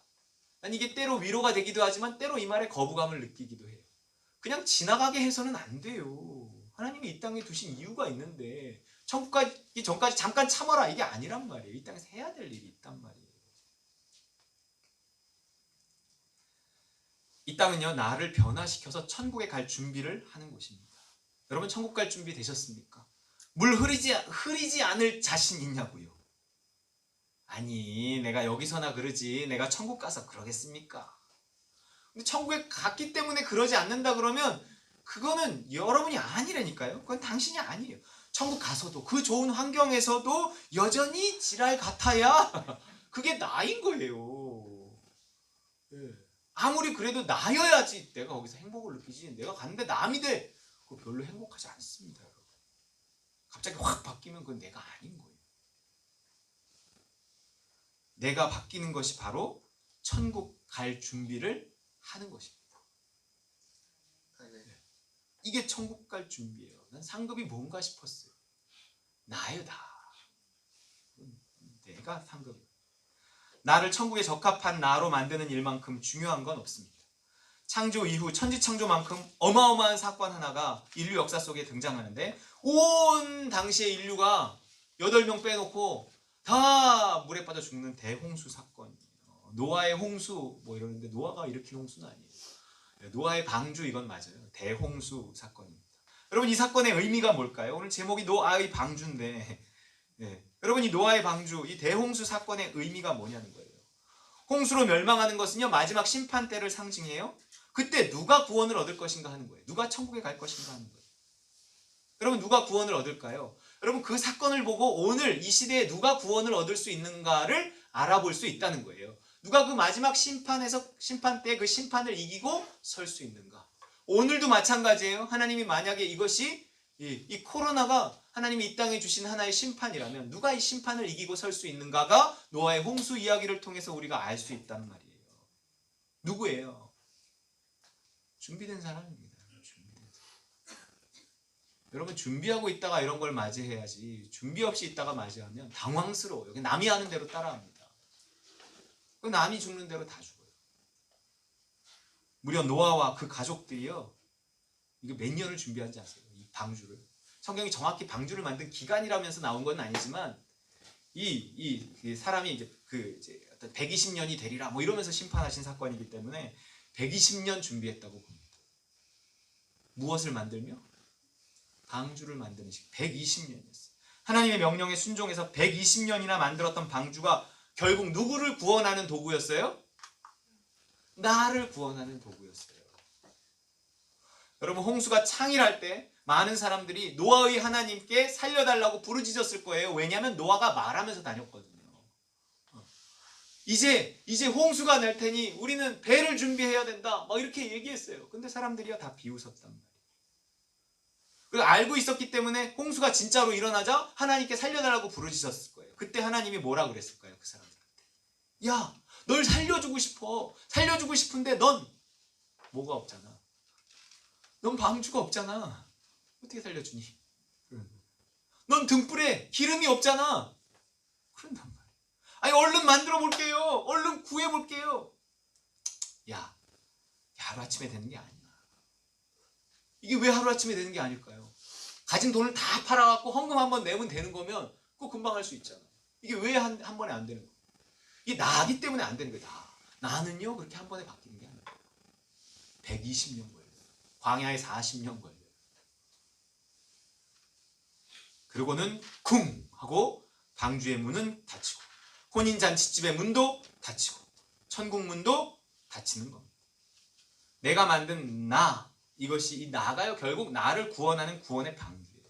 난 이게 때로 위로가 되기도 하지만 때로 이 말에 거부감을 느끼기도 해요. 그냥 지나가게 해서는 안 돼요. 하나님이 이 땅에 두신 이유가 있는데 천국 가기 전까지 잠깐 참아라 이게 아니란 말이에요. 이 땅에서 해야 될 일이 있단 말이에요. 이 땅은요 나를 변화시켜서 천국에 갈 준비를 하는 곳입니다. 여러분 천국 갈 준비 되셨습니까? 물 흐리지 않을 자신 있냐고요? 아니 내가 여기서나 그러지 내가 천국 가서 그러겠습니까? 근데 천국에 갔기 때문에 그러지 않는다 그러면 그거는 여러분이 아니라니까요. 그건 당신이 아니에요. 천국 가서도 그 좋은 환경에서도 여전히 지랄 같아야 그게 나인 거예요. 아무리 그래도 나여야지 내가 거기서 행복을 느끼지. 내가 갔는데 남이 돼. 그거 별로 행복하지 않습니다. 여러분. 갑자기 확 바뀌면 그건 내가 아닌 거예요. 내가 바뀌는 것이 바로 천국 갈 준비를 하는 것입니다. 이게 천국 갈 준비예요. 난 상급이 뭔가 싶었어요. 나예요 다. 내가 상급이에요. 나를 천국에 적합한 나로 만드는 일만큼 중요한 건 없습니다. 창조 이후 천지창조만큼 어마어마한 사건 하나가 인류 역사 속에 등장하는데 온 당시의 인류가 8명 빼놓고 다 물에 빠져 죽는 대홍수 사건이에요. 노아의 홍수 뭐 이러는데 노아가 일으킨 홍수는 아니에요. 노아의 방주 이건 맞아요. 대홍수 사건입니다. 여러분 이 사건의 의미가 뭘까요? 오늘 제목이 노아의 방주인데 여러분 이 노아의 방주 이 대홍수 사건의 의미가 뭐냐는 거예요. 홍수로 멸망하는 것은요 마지막 심판 때를 상징해요. 그때 누가 구원을 얻을 것인가 하는 거예요. 누가 천국에 갈 것인가 하는 거예요. 여러분 누가 구원을 얻을까요? 여러분 그 사건을 보고 오늘 이 시대에 누가 구원을 얻을 수 있는가를 알아볼 수 있다는 거예요. 누가 그 마지막 심판 때 그 심판을 이기고 설 수 있는가. 오늘도 마찬가지예요. 하나님이 만약에 이것이 이 코로나가 하나님이 이 땅에 주신 하나의 심판이라면 누가 이 심판을 이기고 설 수 있는가가 노아의 홍수 이야기를 통해서 우리가 알 수 있단 말이에요. 누구예요? 준비된 사람입니다. 준비된 사람. 여러분 준비하고 있다가 이런 걸 맞이해야지 준비 없이 있다가 맞이하면 당황스러워요. 남이 하는 대로 따라합니다. 남이 죽는 대로 다 죽어요. 무려 노아와 그 가족들이요. 이거 몇 년을 준비한지 아세요? 이 방주를. 성경이 정확히 방주를 만든 기간이라면서 나온 건 아니지만 이 사람이 이제 어떤 120년이 되리라 뭐 이러면서 심판하신 사건이기 때문에 120년 준비했다고 봅니다. 무엇을 만들며? 방주를 만드는 시간. 120년이었어요. 하나님의 명령에 순종해서 120년이나 만들었던 방주가 결국 누구를 구원하는 도구였어요? 나를 구원하는 도구였어요. 여러분, 홍수가 창일할 때 많은 사람들이 노아의 하나님께 살려달라고 부르짖었을 거예요. 왜냐하면 노아가 말하면서 다녔거든요. 이제 홍수가 날 테니 우리는 배를 준비해야 된다, 막 이렇게 얘기했어요. 근데 사람들이야 다 비웃었단 말이에요. 그리고 알고 있었기 때문에 홍수가 진짜로 일어나자 하나님께 살려달라고 부르짖었을 거예요. 그때 하나님이 뭐라 그랬을까요? 그 사람들한테. 야, 널 살려주고 싶어. 살려주고 싶은데 넌 뭐가 없잖아. 넌 방주가 없잖아. 어떻게 살려주니? 넌 등불에 기름이 없잖아. 그런단 말이야. 아니, 얼른 만들어 볼게요. 얼른 구해 볼게요. 야, 하루아침에 되는 게 아니야. 이게 왜 하루아침에 되는 게 아닐까요? 가진 돈을 다 팔아갖고 헌금 한번 내면 되는 거면 그거 금방 할 수 있잖아. 이게 왜 한 번에 안 되는 거야? 이게 나기 때문에 안 되는 거야. 나는요, 그렇게 한 번에 바뀌는 게 아니에요. 120년 걸려요. 광야에 40년 걸려요. 그리고는 쿵 하고 방주의 문은 닫히고, 혼인잔치집의 문도 닫히고, 천국 문도 닫히는 겁니다. 내가 만든 나, 이것이 이 나가요, 결국 나를 구원하는 구원의 방주예요.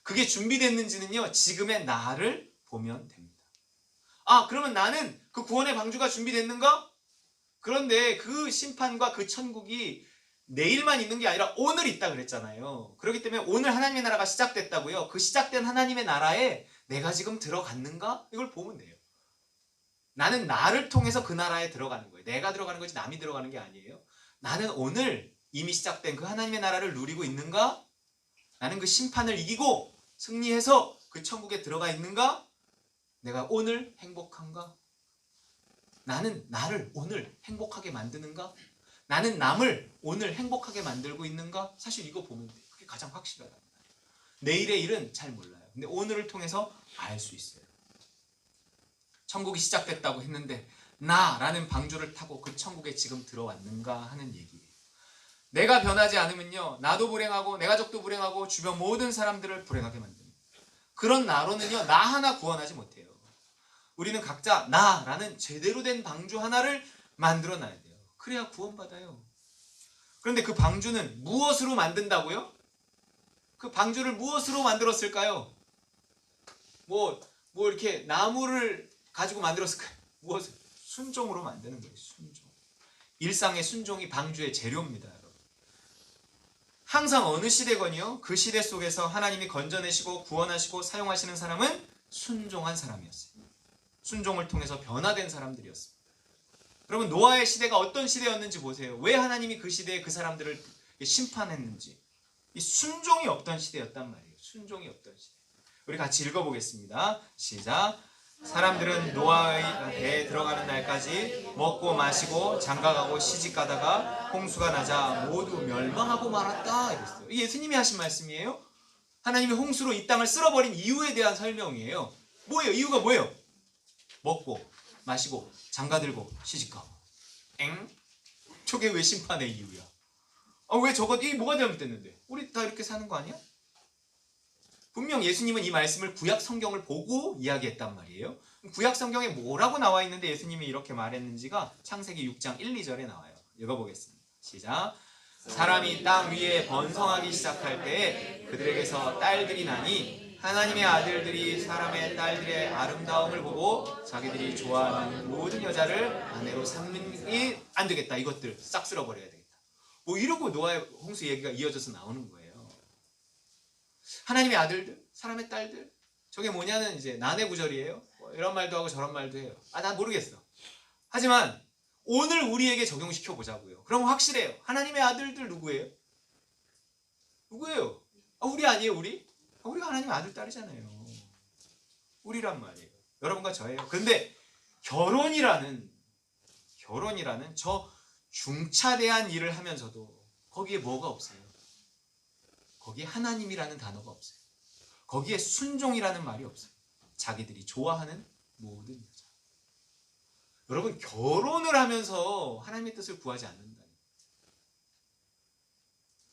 그게 준비됐는지는요, 지금의 나를 보면 됩니다. 아, 그러면 나는 그 구원의 방주가 준비됐는가? 그런데 그 심판과 그 천국이 내일만 있는 게 아니라 오늘 있다 그랬잖아요. 그렇기 때문에 오늘 하나님의 나라가 시작됐다고요. 그 시작된 하나님의 나라에 내가 지금 들어갔는가? 이걸 보면 돼요. 나는 나를 통해서 그 나라에 들어가는 거예요. 내가 들어가는 거지 남이 들어가는 게 아니에요. 나는 오늘 이미 시작된 그 하나님의 나라를 누리고 있는가? 나는 그 심판을 이기고 승리해서 그 천국에 들어가 있는가? 내가 오늘 행복한가? 나는 나를 오늘 행복하게 만드는가? 나는 남을 오늘 행복하게 만들고 있는가? 사실 이거 보면 돼요. 그게 가장 확실하다. 내일의 일은 잘 몰라요. 근데 오늘을 통해서 알 수 있어요. 천국이 시작됐다고 했는데 나라는 방주를 타고 그 천국에 지금 들어왔는가 하는 얘기예요. 내가 변하지 않으면요, 나도 불행하고 내 가족도 불행하고 주변 모든 사람들을 불행하게 만듭니다. 그런 나로는요, 나 하나 구원하지 못해요. 우리는 각자 나라는 제대로 된 방주 하나를 만들어 놔야 돼요. 그래야 구원받아요. 그런데 그 방주는 무엇으로 만든다고요? 그 방주를 무엇으로 만들었을까요? 뭐 이렇게 나무를 가지고 만들었을까요? 무엇을? 순종으로 만드는 거예요. 순종. 일상의 순종이 방주의 재료입니다, 여러분. 항상 어느 시대건요, 그 시대 속에서 하나님이 건져내시고 구원하시고 사용하시는 사람은 순종한 사람이었어요. 순종을 통해서 변화된 사람들이었습니다. 여러분, 노아의 시대가 어떤 시대였는지 보세요. 왜 하나님이 그 시대에 그 사람들을 심판했는지. 이 순종이 없던 시대였단 말이에요. 순종이 없던 시대. 우리 같이 읽어보겠습니다. 시작. 사람들은 노아의 배에 들어가는 날까지 먹고 마시고 장가가고 시집가다가 홍수가 나자 모두 멸망하고 말았다 이랬어요. 이게 예수님이 하신 말씀이에요. 하나님이 홍수로 이 땅을 쓸어버린 이유에 대한 설명이에요. 뭐예요? 이유가 뭐예요? 먹고 마시고 장가들고 시집가고. 저게 왜 심판의 이유야? 왜 저거, 이게 뭐가 잘못됐는데? 우리 다 이렇게 사는 거 아니야? 분명 예수님은 이 말씀을 구약 성경을 보고 이야기했단 말이에요. 구약 성경에 뭐라고 나와 있는데 예수님이 이렇게 말했는지가 창세기 6장 1, 2절에 나와요. 읽어보겠습니다. 시작. 사람이 땅 위에 번성하기 시작할 때에 그들에게서 딸들이 나니 하나님의 아들들이 사람의 딸들의 아름다움을 보고 자기들이 좋아하는 모든 여자를 아내로 삼는이 안 되겠다. 이것들 싹 쓸어버려야 되겠다. 뭐 이러고 노아의 홍수 얘기가 이어져서 나오는 거예요. 하나님의 아들들, 사람의 딸들, 저게 뭐냐는 이제 난해 구절이에요. 뭐 이런 말도 하고 저런 말도 해요. 난 모르겠어. 하지만 오늘 우리에게 적용시켜 보자고요. 그럼 확실해요. 하나님의 아들들 누구예요? 누구예요? 우리 아니에요, 우리? 우리가 하나님의 아들, 딸이잖아요. 우리란 말이에요. 여러분과 저예요. 그런데 결혼이라는 저 중차대한 일을 하면서도 거기에 뭐가 없어요? 거기에 하나님이라는 단어가 없어요. 거기에 순종이라는 말이 없어요. 자기들이 좋아하는 모든 여자. 여러분, 결혼을 하면서 하나님의 뜻을 구하지 않는다.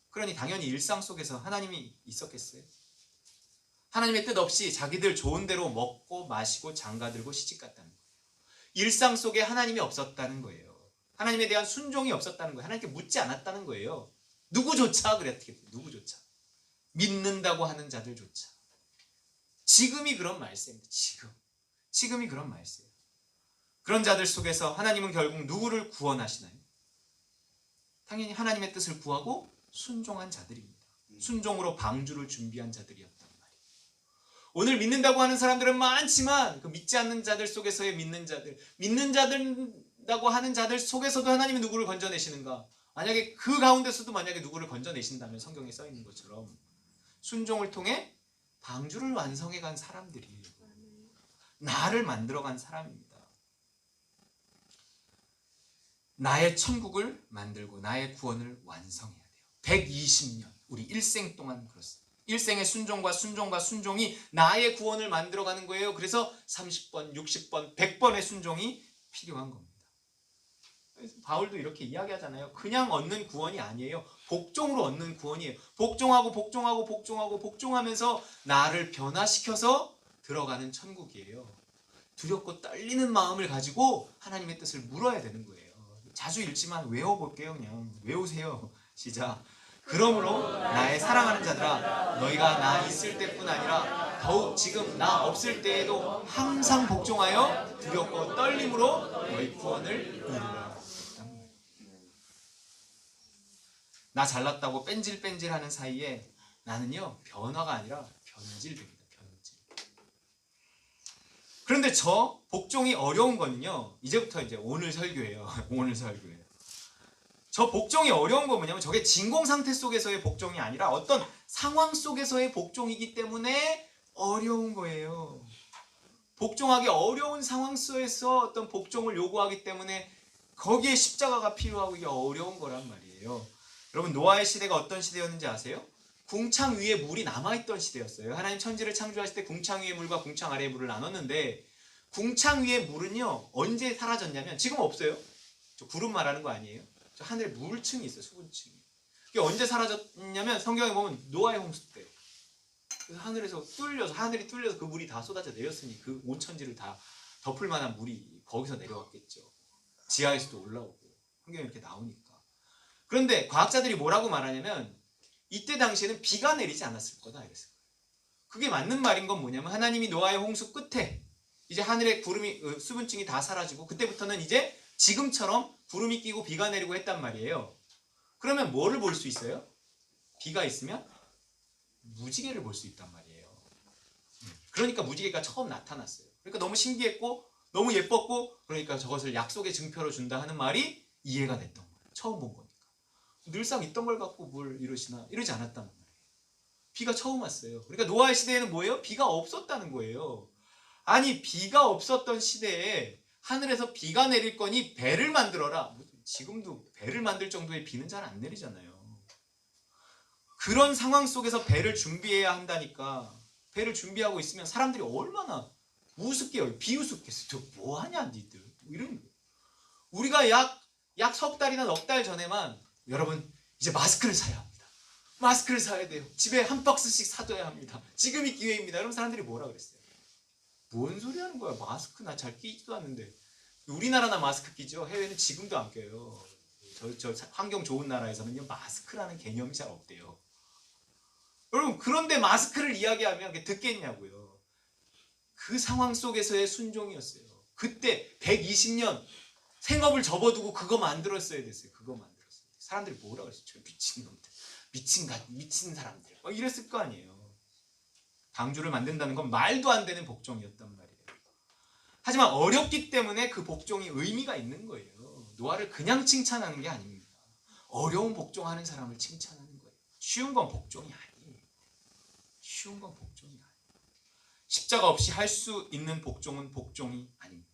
그러니 당연히 일상 속에서 하나님이 있었겠어요? 하나님의 뜻 없이 자기들 좋은 대로 먹고 마시고 장가들고 시집갔다는 거예요. 일상 속에 하나님이 없었다는 거예요. 하나님에 대한 순종이 없었다는 거예요. 하나님께 묻지 않았다는 거예요. 누구조차 그랬겠죠. 누구조차. 믿는다고 하는 자들조차. 지금이 그런 말씀입니다. 지금이 그런 말씀이에요. 그런 자들 속에서 하나님은 결국 누구를 구원하시나요? 당연히 하나님의 뜻을 구하고 순종한 자들입니다. 순종으로 방주를 준비한 자들이었단 말이에요. 오늘 믿는다고 하는 사람들은 많지만 그 믿지 않는 자들 속에서의 믿는 자들다고 하는 자들 속에서도 하나님이 누구를 건져내시는가? 만약에 그 가운데서도 만약에 누구를 건져내신다면 성경에 써 있는 것처럼 순종을 통해 방주를 완성해 간 사람들이 나를 만들어 간 사람입니다. 나의 천국을 만들고 나의 구원을 완성해야 돼요. 120년 우리 일생 동안 그렇습니다. 일생의 순종이 나의 구원을 만들어가는 거예요. 그래서 30번, 60번, 100번의 순종이 필요한 겁니다. 그래서 바울도 이렇게 이야기하잖아요. 그냥 얻는 구원이 아니에요. 복종으로 얻는 구원이에요. 복종하면서 나를 변화시켜서 들어가는 천국이에요. 두렵고 떨리는 마음을 가지고 하나님의 뜻을 물어야 되는 거예요. 자주 읽지만 외워볼게요. 그냥 외우세요. 시작. 그러므로 나의 사랑하는 자들아 너희가 나 있을 때뿐 아니라 더욱 지금 나 없을 때에도 항상 복종하여 두렵고 떨림으로 너희 구원을 이루라. 나 잘났다고 뺀질뺀질하는 사이에 나는요 변화가 아니라 변질됩니다. 그런데 저 복종이 어려운 거는요 이제부터 이제 오늘 설교예요. 저 복종이 어려운 거 뭐냐면 저게 진공 상태 속에서의 복종이 아니라 어떤 상황 속에서의 복종이기 때문에 어려운 거예요. 복종하기 어려운 상황 속에서 어떤 복종을 요구하기 때문에 거기에 십자가가 필요하고 이게 어려운 거란 말이에요. 여러분 노아의 시대가 어떤 시대였는지 아세요? 궁창 위에 물이 남아있던 시대였어요. 하나님 천지를 창조하실 때 궁창 위의 물과 궁창 아래의 물을 나눴는데 궁창 위의 물은요 언제 사라졌냐면 지금 없어요. 저 구름 말하는 거 아니에요. 저 하늘에 물층이 있어요. 수분층이. 이게 언제 사라졌냐면 성경에 보면 노아의 홍수 때 하늘이 뚫려서 그 물이 다 쏟아져 내렸으니 그 온 천지를 다 덮을 만한 물이 거기서 내려왔겠죠. 지하에서도 올라오고 성경에 이렇게 나오니까. 그런데 과학자들이 뭐라고 말하냐면 이때 당시에는 비가 내리지 않았을 거다 이랬어요. 그게 맞는 말인 건 뭐냐면 하나님이 노아의 홍수 끝에 이제 하늘에 수분층이 다 사라지고 그때부터는 이제 지금처럼 구름이 끼고 비가 내리고 했단 말이에요. 그러면 뭐를 볼 수 있어요? 비가 있으면 무지개를 볼 수 있단 말이에요. 그러니까 무지개가 처음 나타났어요. 그러니까 너무 신기했고 너무 예뻤고 그러니까 저것을 약속의 증표로 준다 하는 말이 이해가 됐던 거예요. 처음 본 거니까. 늘상 있던 걸 갖고 뭘 이러시나 이러지 않았단 말이에요. 비가 처음 왔어요. 그러니까 노아의 시대에는 뭐예요? 비가 없었다는 거예요. 아니 비가 없었던 시대에 하늘에서 비가 내릴 거니 배를 만들어라. 지금도 배를 만들 정도의 비는 잘 안 내리잖아요. 그런 상황 속에서 배를 준비해야 한다니까. 배를 준비하고 있으면 사람들이 얼마나 우습게 비우습겠어요. 저 뭐하냐 니들 이런 거예요. 우리가 약 석 달이나 넉 달 전에만 여러분 이제 마스크를 사야 합니다. 마스크를 사야 돼요. 집에 한 박스씩 사둬야 합니다. 지금이 기회입니다. 여러분 사람들이 뭐라 그랬어요? 뭔 소리 하는 거야? 마스크 나 잘 끼지도 않는데. 우리나라나 마스크 끼죠. 해외는 지금도 안 껴요. 저 환경 좋은 나라에서는요 마스크라는 개념이 잘 없대요. 여러분 그런데 마스크를 이야기하면 듣겠냐고요. 그 상황 속에서의 순종이었어요. 그때 120년 생업을 접어두고 그거 만들었어야 됐어요. 그거 만들었어요. 사람들이 뭐라 그랬어요? 저 미친 놈들, 미친 사람들 이랬을 거 아니에요. 방주를 만든다는 건 말도 안 되는 복종이었단 말이에요. 하지만 어렵기 때문에 그 복종이 의미가 있는 거예요. 노아를 그냥 칭찬하는 게 아닙니다. 어려운 복종하는 사람을 칭찬하는 거예요. 쉬운 건 복종이 아니에요. 십자가 없이 할 수 있는 복종은 복종이 아닙니다.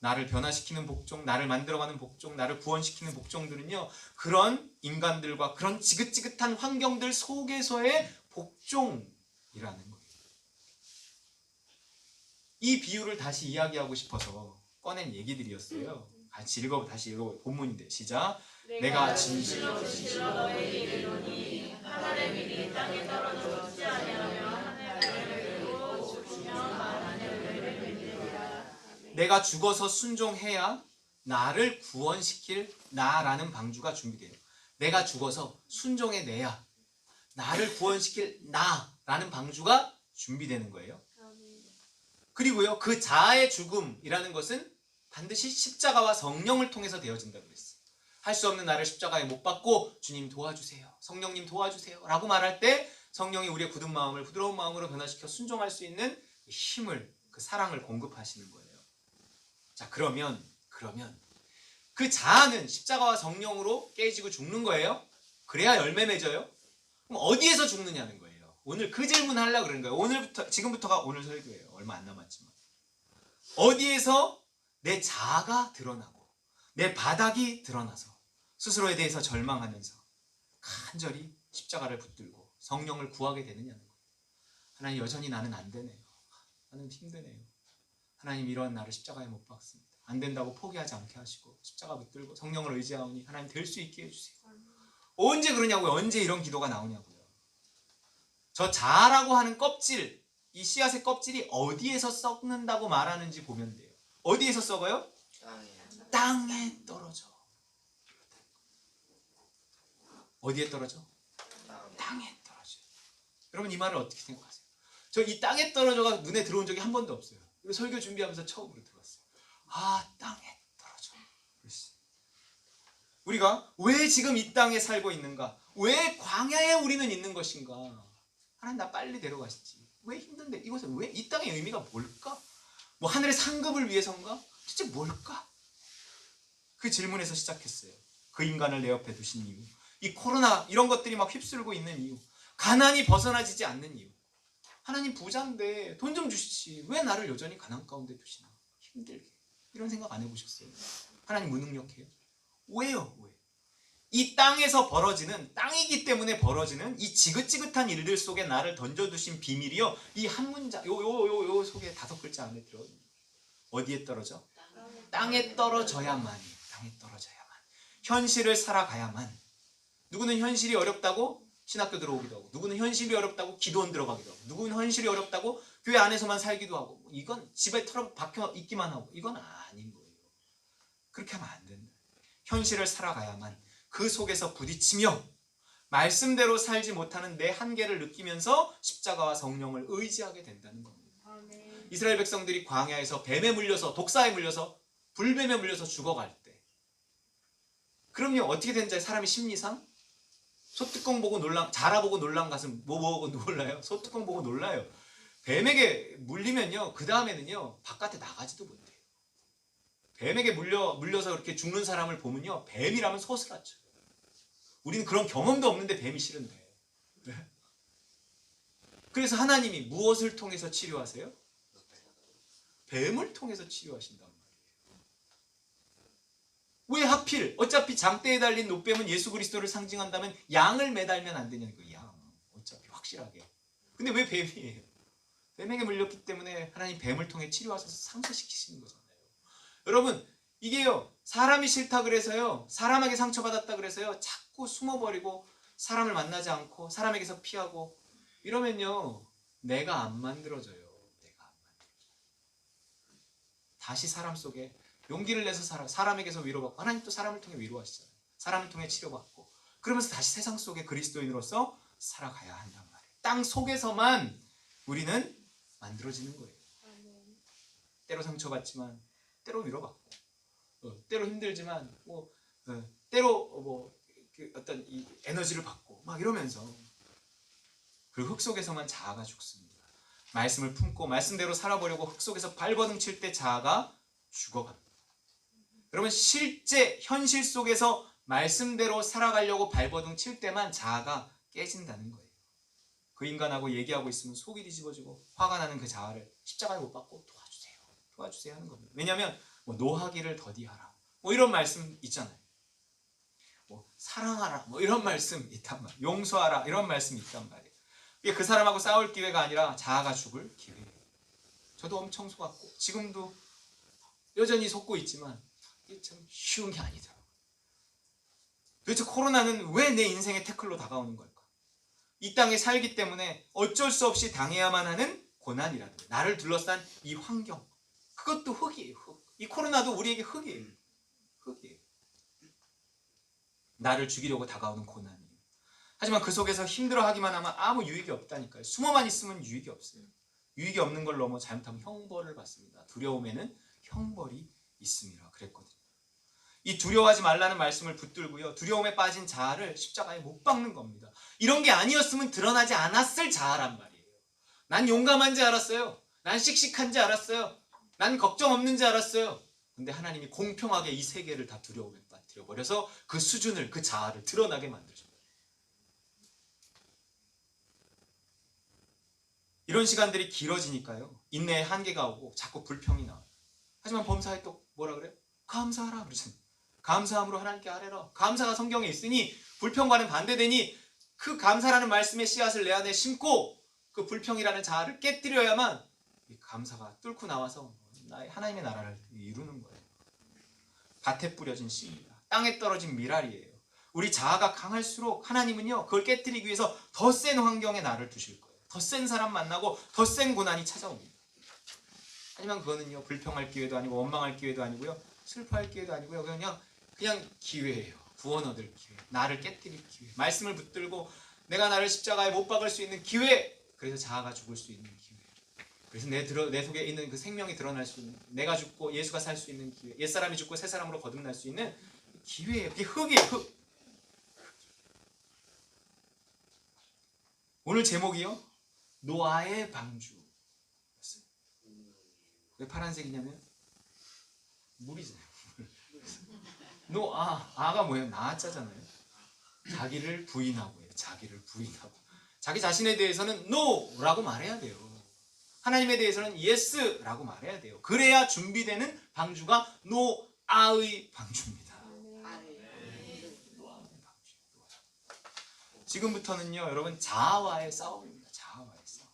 나를 변화시키는 복종, 나를 만들어가는 복종, 나를 구원시키는 복종들은요 그런 인간들과 그런 지긋지긋한 환경들 속에서의 복종이라는 거예요. 이 비유를 다시 이야기하고 싶어서 꺼낸 얘기들이었어요. 다시 읽어보 본문인데 시작. 내가 진실로 너에게 이르노니 하늘의 비리 땅에 떨어져 죽지 아니하며 내가 죽어서 순종해야 나를 구원시킬 나라는 방주가 준비돼요. 내가 죽어서 순종해내야 나를 구원시킬 나라는 방주가 준비되는 거예요. 그리고요, 그 자아의 죽음이라는 것은 반드시 십자가와 성령을 통해서 되어진다고 그랬어요. 할 수 없는 나를 십자가에 못 박고 주님 도와주세요, 성령님 도와주세요 라고 말할 때 성령이 우리의 굳은 마음을 부드러운 마음으로 변화시켜 순종할 수 있는 힘을, 그 사랑을 공급하시는 거예요. 자, 그러면 그 자아는 십자가와 성령으로 깨지고 죽는 거예요? 그래야 열매 맺어요? 그럼 어디에서 죽느냐는 거예요. 오늘 그 질문 하려고 그러는 거예요. 지금부터가 오늘 설교예요. 얼마 안 남았지만. 어디에서 내 자아가 드러나고 내 바닥이 드러나서 스스로에 대해서 절망하면서 간절히 십자가를 붙들고 성령을 구하게 되느냐는 거예요. 하나님, 여전히 나는 안 되네요. 나는 힘드네요. 하나님, 이런 나를 십자가에 못 박습니다. 안 된다고 포기하지 않게 하시고 십자가 붙들고 성령을 의지하오니 하나님 될 수 있게 해주세요. 언제 그러냐고요? 언제 이런 기도가 나오냐고요? 저 자아라고 하는 껍질, 이 씨앗의 껍질이 어디에서 썩는다고 말하는지 보면 돼요. 어디에서 썩어요? 땅에 떨어져. 어디에 떨어져? 땅에 떨어져. 여러분, 이 말을 어떻게 생각하세요? 저 이 땅에 떨어져가 눈에 들어온 적이 한 번도 없어요. 이거 설교 준비하면서 처음으로 들어왔어요. 아, 땅에 떨어져. 그랬어요. 우리가 왜 지금 이 땅에 살고 있는가? 왜 광야에 우리는 있는 것인가? 하나님, 나 빨리 데려가시지. 왜 힘든데? 이것은 왜? 이 땅의 의미가 뭘까? 뭐 하늘의 상급을 위해서인가? 진짜 뭘까? 그 질문에서 시작했어요. 그 인간을 내 옆에 두신 이유, 이 코로나 이런 것들이 막 휩쓸고 있는 이유, 가난이 벗어나지지 않는 이유. 하나님 부자인데 돈 좀 주시지 왜 나를 여전히 가난 가운데 두시나? 힘들게. 이런 생각 안 해보셨어요? 하나님 무능력해요? 왜요? 왜? 이 땅에서 벌어지는, 땅이기 때문에 벌어지는 이 지긋지긋한 일들 속에 나를 던져두신 비밀이요, 이 한 문장, 요 속에 5글자 안에 들어있는. 어디에 떨어져? 땅에 떨어져야만. 땅에 떨어져야만. 현실을 살아가야만. 누구는 현실이 어렵다고 신학교 들어오기도 하고, 누구는 현실이 어렵다고 기도원 들어가기도 하고, 누구는 현실이 어렵다고 교회 안에서만 살기도 하고, 이건 집에 틀어박혀 있기만 하고, 이건 아닌 거예요. 그렇게 하면 안 된다. 현실을 살아가야만 그 속에서 부딪히며 말씀대로 살지 못하는 내 한계를 느끼면서 십자가와 성령을 의지하게 된다는 겁니다. 이스라엘 백성들이 광야에서 뱀에 물려서, 독사에 물려서, 불뱀에 물려서 죽어갈 때, 그럼요, 어떻게 되는지 사람의 심리상? 소뚜껑 보고 자라보고 놀란 가슴 뭐 보고 놀라요? 소뚜껑 보고 놀라요. 뱀에게 물리면요, 그 다음에는요 바깥에 나가지도 못해요. 뱀에게 물려서 이렇게 죽는 사람을 보면요, 뱀이라면 소스라쳐. 우리는 그런 경험도 없는데 뱀이 싫은데. 그래서 하나님이 무엇을 통해서 치료하세요? 뱀을 통해서 치료하신단 말이에요. 왜 하필? 어차피 장대에 달린 노뱀은 예수 그리스도를 상징한다면 양을 매달면 안 되냐는 거예요. 양. 어차피 확실하게. 근데 왜 뱀이에요? 뱀에게 물렸기 때문에 하나님 뱀을 통해 치료하셔서 상처시키시는 거잖아요. 여러분, 이게요, 사람이 싫다 그래서요, 사람에게 상처받았다 그래서요, 자꾸 숨어버리고 사람을 만나지 않고 사람에게서 피하고 이러면요, 내가 안 만들어져요. 내가 안 만들어져요. 다시 사람 속에 용기를 내서 사람에게서 위로받고, 하나님 또 사람을 통해 위로하시잖아요. 사람을 통해 치료받고, 그러면서 다시 세상 속에 그리스도인으로서 살아가야 한단 말이에요. 땅 속에서만 우리는 만들어지는 거예요. 때로 상처받지만, 때로 위로받고, 때로 힘들지만, 때로 어떤 이 에너지를 받고 막 이러면서 그 흙 속에서만 자아가 죽습니다. 말씀을 품고 말씀대로 살아보려고 흙 속에서 발버둥 칠 때 자아가 죽어갑니다. 여러분, 실제 현실 속에서 말씀대로 살아가려고 발버둥 칠 때만 자아가 깨진다는 거예요. 그 인간하고 얘기하고 있으면 속이 뒤집어지고 화가 나는 그 자아를 십자가에 못 박고 도와주세요 하는 겁니다. 왜냐하면 노하기를 더디하라 이런 말씀 있잖아요. 사랑하라 이런 말씀 있단 말이에요. 용서하라 이런 말씀 있단 말이에요. 이게 그 사람하고 싸울 기회가 아니라 자아가 죽을 기회예요. 저도 엄청 속았고 지금도 여전히 속고 있지만 이게 참 쉬운 게 아니더라고요. 도대체 코로나는 왜 내 인생의 태클로 다가오는 걸까? 이 땅에 살기 때문에 어쩔 수 없이 당해야만 하는 고난이라든가 나를 둘러싼 이 환경, 그것도 흙이에요. 흙. 이 코로나도 우리에게 흙이에요. 흙이에요. 나를 죽이려고 다가오는 고난이에요. 하지만 그 속에서 힘들어하기만 하면 아무 유익이 없다니까요. 숨어만 있으면 유익이 없어요. 유익이 없는 걸 넘어 잘못하면 형벌을 받습니다. 두려움에는 형벌이 있음이라 그랬거든요. 이 두려워하지 말라는 말씀을 붙들고요. 두려움에 빠진 자아를 십자가에 못 박는 겁니다. 이런 게 아니었으면 드러나지 않았을 자아란 말이에요. 난 용감한지 알았어요. 난 씩씩한지 알았어요. 난 걱정 없는지 알았어요. 근데 하나님이 공평하게 이 세계를 다 두려움에 빠뜨려 버려서 그 수준을, 그 자아를 드러나게 만들어줍니다. 이런 시간들이 길어지니까요. 인내의 한계가 오고 자꾸 불평이 나와요. 하지만 범사에 또 뭐라 그래요? 감사하라 그러잖아요. 감사함으로 하나님께 아뢰라. 감사가 성경에 있으니 불평과는 반대되니 그 감사라는 말씀의 씨앗을 내 안에 심고 그 불평이라는 자아를 깨뜨려야만 이 감사가 뚫고 나와서 하나님의 나라를 이루는 거예요. 밭에 뿌려진 씨입니다. 땅에 떨어진 미랄이에요. 우리 자아가 강할수록 하나님은요, 그걸 깨뜨리기 위해서 더 센 환경에 나를 두실 거예요. 더 센 사람 만나고 더 센 고난이 찾아옵니다. 하지만 그거는요, 불평할 기회도 아니고 원망할 기회도 아니고요, 슬퍼할 기회도 아니고요, 그냥 기회예요. 구원 얻을 기회, 나를 깨뜨릴 기회, 말씀을 붙들고 내가 나를 십자가에 못 박을 수 있는 기회, 그래서 자아가 죽을 수 있는 기회, 그래서 내 속에 있는 그 생명이 드러날 수 있는, 내가 죽고 예수가 살 수 있는 기회, 옛사람이 죽고 새사람으로 거듭날 수 있는 기회예요. 그게 흙이에요. 흙. 오늘 제목이요, 노아의 방주. 왜 파란색이냐면 물이잖아요. 아가 뭐예요? 나자잖아요. 자기를 부인하고 해요. 자기를 부인하고. 자기 자신에 대해서는 no라고 말해야 돼요. 하나님에 대해서는 yes라고 말해야 돼요. 그래야 준비되는 방주가 노아의 방주입니다. 지금부터는요, 여러분, 자아와의 싸움입니다. 자아와의 싸움.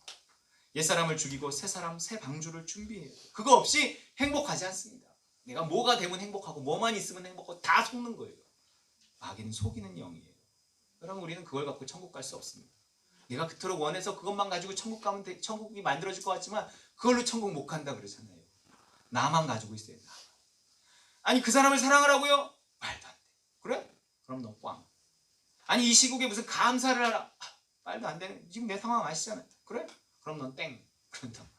옛사람을 죽이고 새 방주를 준비해요. 그거 없이 행복하지 않습니다. 내가 뭐가 되면 행복하고 뭐만 있으면 행복하고 다 속는 거예요. 마귀는 속이는 영이에요. 여러분, 우리는 그걸 갖고 천국 갈 수 없습니다. 내가 그토록 원해서 그것만 가지고 천국 가면 천국이 만들어질 것 같지만 그걸로 천국 못 간다 그러잖아요. 나만 가지고 있어요. 나만. 아니, 그 사람을 사랑하라고요? 말도 안 돼. 그래? 그럼 너 꽝. 아니, 이 시국에 무슨 감사를 하라? 말도 안 되는. 지금 내 상황 아시잖아요. 그래? 그럼 넌 땡. 그런단 말이에요.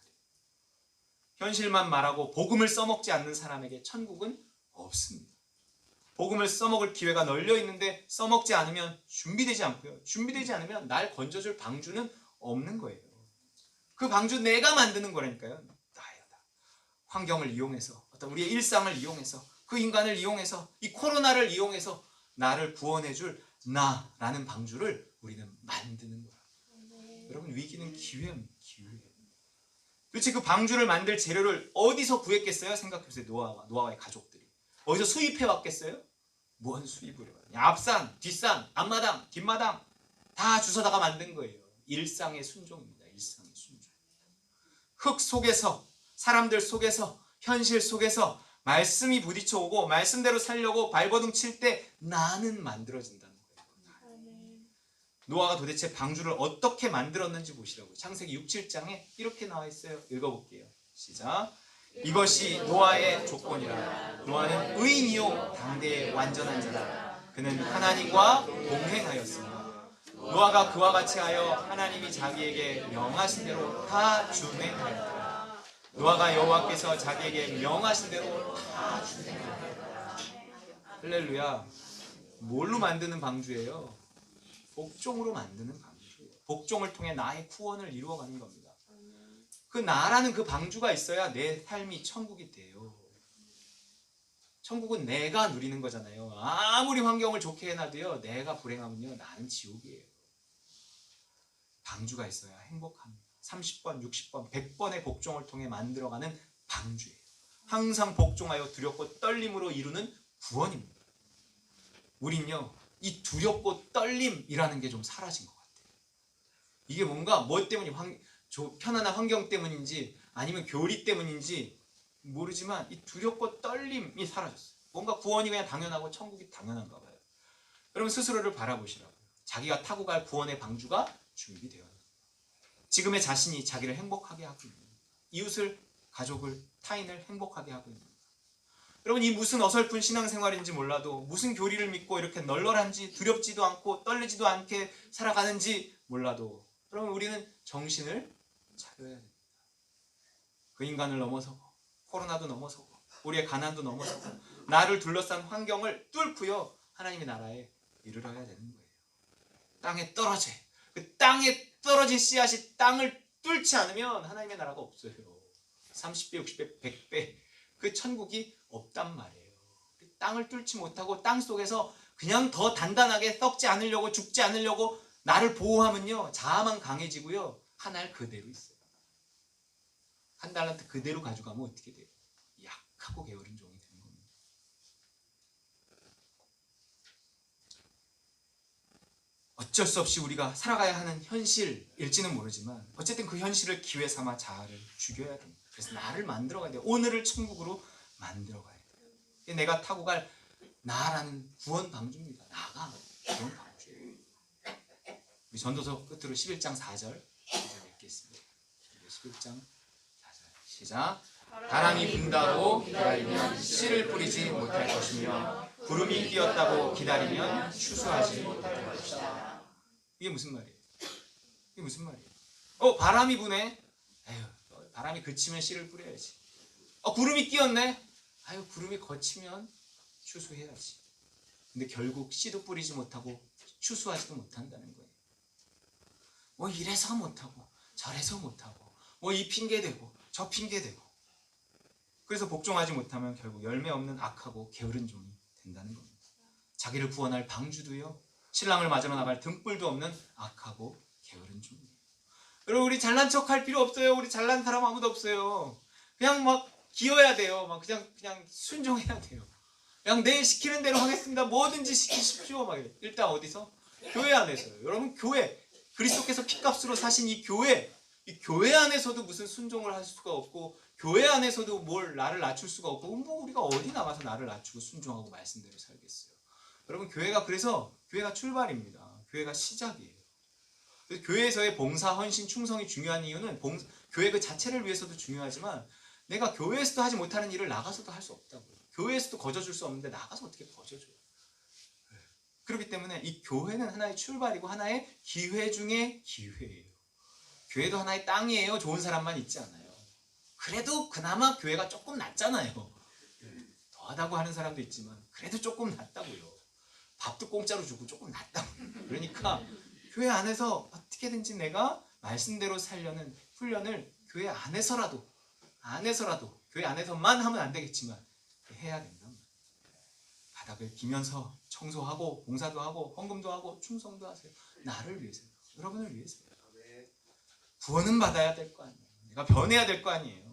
현실만 말하고 복음을 써먹지 않는 사람에게 천국은 없습니다. 복음을 써먹을 기회가 널려 있는데 써먹지 않으면 준비되지 않고요. 준비되지 않으면 날 건져줄 방주는 없는 거예요. 그 방주 내가 만드는 거라니까요. 나야. 환경을 이용해서, 어떤 우리의 일상을 이용해서, 그 인간을 이용해서, 이 코로나를 이용해서 나를 구원해줄 나라는 방주를 우리는 만드는 거예요. 여러분, 위기는 기회입니다. 기회. 도대체 그 방주를 만들 재료를 어디서 구했겠어요? 생각해보세요. 노아와의 가족들이. 어디서 수입해 왔겠어요? 뭔 수입을 해요? 앞산, 뒷산, 앞마당, 뒷마당 다 주워다가 만든 거예요. 일상의 순종입니다. 일상의 순종. 흙 속에서, 사람들 속에서, 현실 속에서 말씀이 부딪혀 오고 말씀대로 살려고 발버둥 칠 때 나는 만들어진다는 거예요. 노아가 도대체 방주를 어떻게 만들었는지 보시라고요. 창세기 6, 7장에 이렇게 나와 있어요. 읽어볼게요. 시작. 이것이 노아의 조건이라. 노아는 의인이요 당대의 완전한 자라. 그는 하나님과 동행하였으며 노아가 그와 같이 하여 하나님이 자기에게 명하신 대로 다 준행하였더라. 노아가 여호와께서 자기에게 명하신 대로 다 준행하였더라. 할렐루야. 뭘로 만드는 방주예요? 복종으로 만드는 방주예요. 복종을 통해 나의 구원을 이루어가는 겁니다. 그 나라는 그 방주가 있어야 내 삶이 천국이 돼요. 천국은 내가 누리는 거잖아요. 아무리 환경을 좋게 해놔도요, 내가 불행하면요, 나는 지옥이에요. 방주가 있어야 행복합니다. 30번, 60번, 100번의 복종을 통해 만들어가는 방주예요. 항상 복종하여 두렵고 떨림으로 이루는 구원입니다. 우린요, 이 두렵고 떨림이라는 게 좀 사라진 것 같아요. 이게 뭔가 뭐 때문이 편안한 환경 때문인지 아니면 교리 때문인지 모르지만 이 두렵고 떨림이 사라졌어요. 뭔가 구원이 그냥 당연하고 천국이 당연한가 봐요. 여러분, 스스로를 바라보시라고요. 자기가 타고 갈 구원의 방주가 준비되어요. 지금의 자신이 자기를 행복하게 하고 있는, 이웃을, 가족을 타인을 행복하게 하고 있는 거예요. 여러분, 이 무슨 어설픈 신앙생활인지 몰라도, 무슨 교리를 믿고 이렇게 널널한지 두렵지도 않고 떨리지도 않게 살아가는지 몰라도, 여러분, 우리는 정신을 차려야 됩니다. 그 인간을 넘어서고, 코로나도 넘어서고, 우리의 가난도 넘어서고, 나를 둘러싼 환경을 뚫고요, 하나님의 나라에 이르러야 되는 거예요. 땅에 떨어져, 그 땅에 떨어진 씨앗이 땅을 뚫지 않으면 하나님의 나라가 없어요. 30배, 60배, 100배 그 천국이 없단 말이에요. 땅을 뚫지 못하고 땅 속에서 그냥 더 단단하게 썩지 않으려고, 죽지 않으려고 나를 보호하면요, 자아만 강해지고요, 한 알 그대로 있어요. 한 달란트 그대로 가져가면 어떻게 돼요? 약하고 게으른 종이 되는 겁니다. 어쩔 수 없이 우리가 살아가야 하는 현실일지는 모르지만 어쨌든 그 현실을 기회 삼아 자아를 죽여야 됩니다. 그래서 나를 만들어가야 돼요. 오늘을 천국으로 만들어가야 돼요. 내가 타고 갈 나라는 구원 방주입니다. 나가 구원 방주예요. 우리 전도서 끝으로 11장 4절 읽겠습니다. 11장 4절 시작. 바람이 분다고 기다리면 씨를 뿌리지 못할 것이며 구름이 끼었다고 기다리면 추수하지 못할 것이다. 이게 무슨 말이에요? 이게 무슨 말이에요? 바람이 부네. 에휴, 바람이 그치면 씨를 뿌려야지. 구름이 끼었네. 아유, 구름이 거치면 추수해야지. 근데 결국 씨도 뿌리지 못하고 추수하지도 못한다는 거예요. 뭐 이래서 못하고 저래서 못하고 뭐 이 핑계대고 저 핑계대고, 그래서 복종하지 못하면 결국 열매 없는 악하고 게으른 종이 된다는 겁니다. 자기를 구원할 방주도요, 신랑을 맞으러 나갈 등불도 없는 악하고 게으른 종이에요. 여러분, 우리 잘난 척 할 필요 없어요. 우리 잘난 사람 아무도 없어요. 그냥 막 기어야 돼요. 막 그냥 순종해야 돼요. 그냥 내 시키는 대로 하겠습니다. 뭐든지 시키십시오. 막 일단 어디서? 교회 안에서요. 여러분, 교회, 그리스도께서 피값으로 사신 이 교회 안에서도 무슨 순종을 할 수가 없고, 교회 안에서도 뭘 나를 낮출 수가 없고, 뭐 우리가 어디 나가서 나를 낮추고 순종하고 말씀대로 살겠어요. 여러분, 그래서 교회가 출발입니다. 교회가 시작이에요. 그래서 교회에서의 봉사, 헌신, 충성이 중요한 이유는 교회 그 자체를 위해서도 중요하지만, 내가 교회에서도 하지 못하는 일을 나가서도 할 수 없다고요. 교회에서도 거저줄 수 없는데 나가서 어떻게 거저줘요? 그렇기 때문에 이 교회는 하나의 출발이고 하나의 기회 중에 기회예요. 교회도 하나의 땅이에요. 좋은 사람만 있지 않아요. 그래도 그나마 교회가 조금 낫잖아요. 더하다고 하는 사람도 있지만 그래도 조금 낫다고요. 밥도 공짜로 주고 조금 낫다고요. 그러니까 교회 안에서 어떻게든지 내가 말씀대로 살려는 훈련을 교회 안에서라도 교회 안에서만 하면 안 되겠지만 해야 된다. 바닥을 기면서 청소하고 봉사도 하고 헌금도 하고 충성도 하세요. 나를 위해서요. 여러분을 위해서요. 구원은 받아야 될 거 아니에요. 내가 변해야 될 거 아니에요.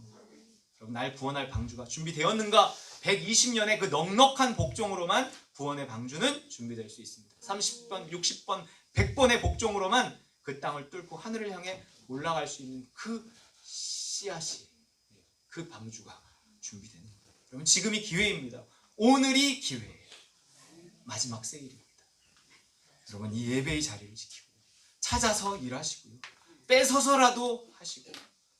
여러분, 날 구원할 방주가 준비되었는가? 120년의 그 넉넉한 복종으로만 구원의 방주는 준비될 수 있습니다. 30번, 60번, 100번의 복종으로만 그 땅을 뚫고 하늘을 향해 올라갈 수 있는 그 씨앗이, 그 방주가 준비되는 거예요. 여러분, 지금이 기회입니다. 오늘이 기회예요. 마지막 세일입니다. 여러분, 이 예배의 자리를 지키고 찾아서 일하시고요, 뺏어서라도 하시고,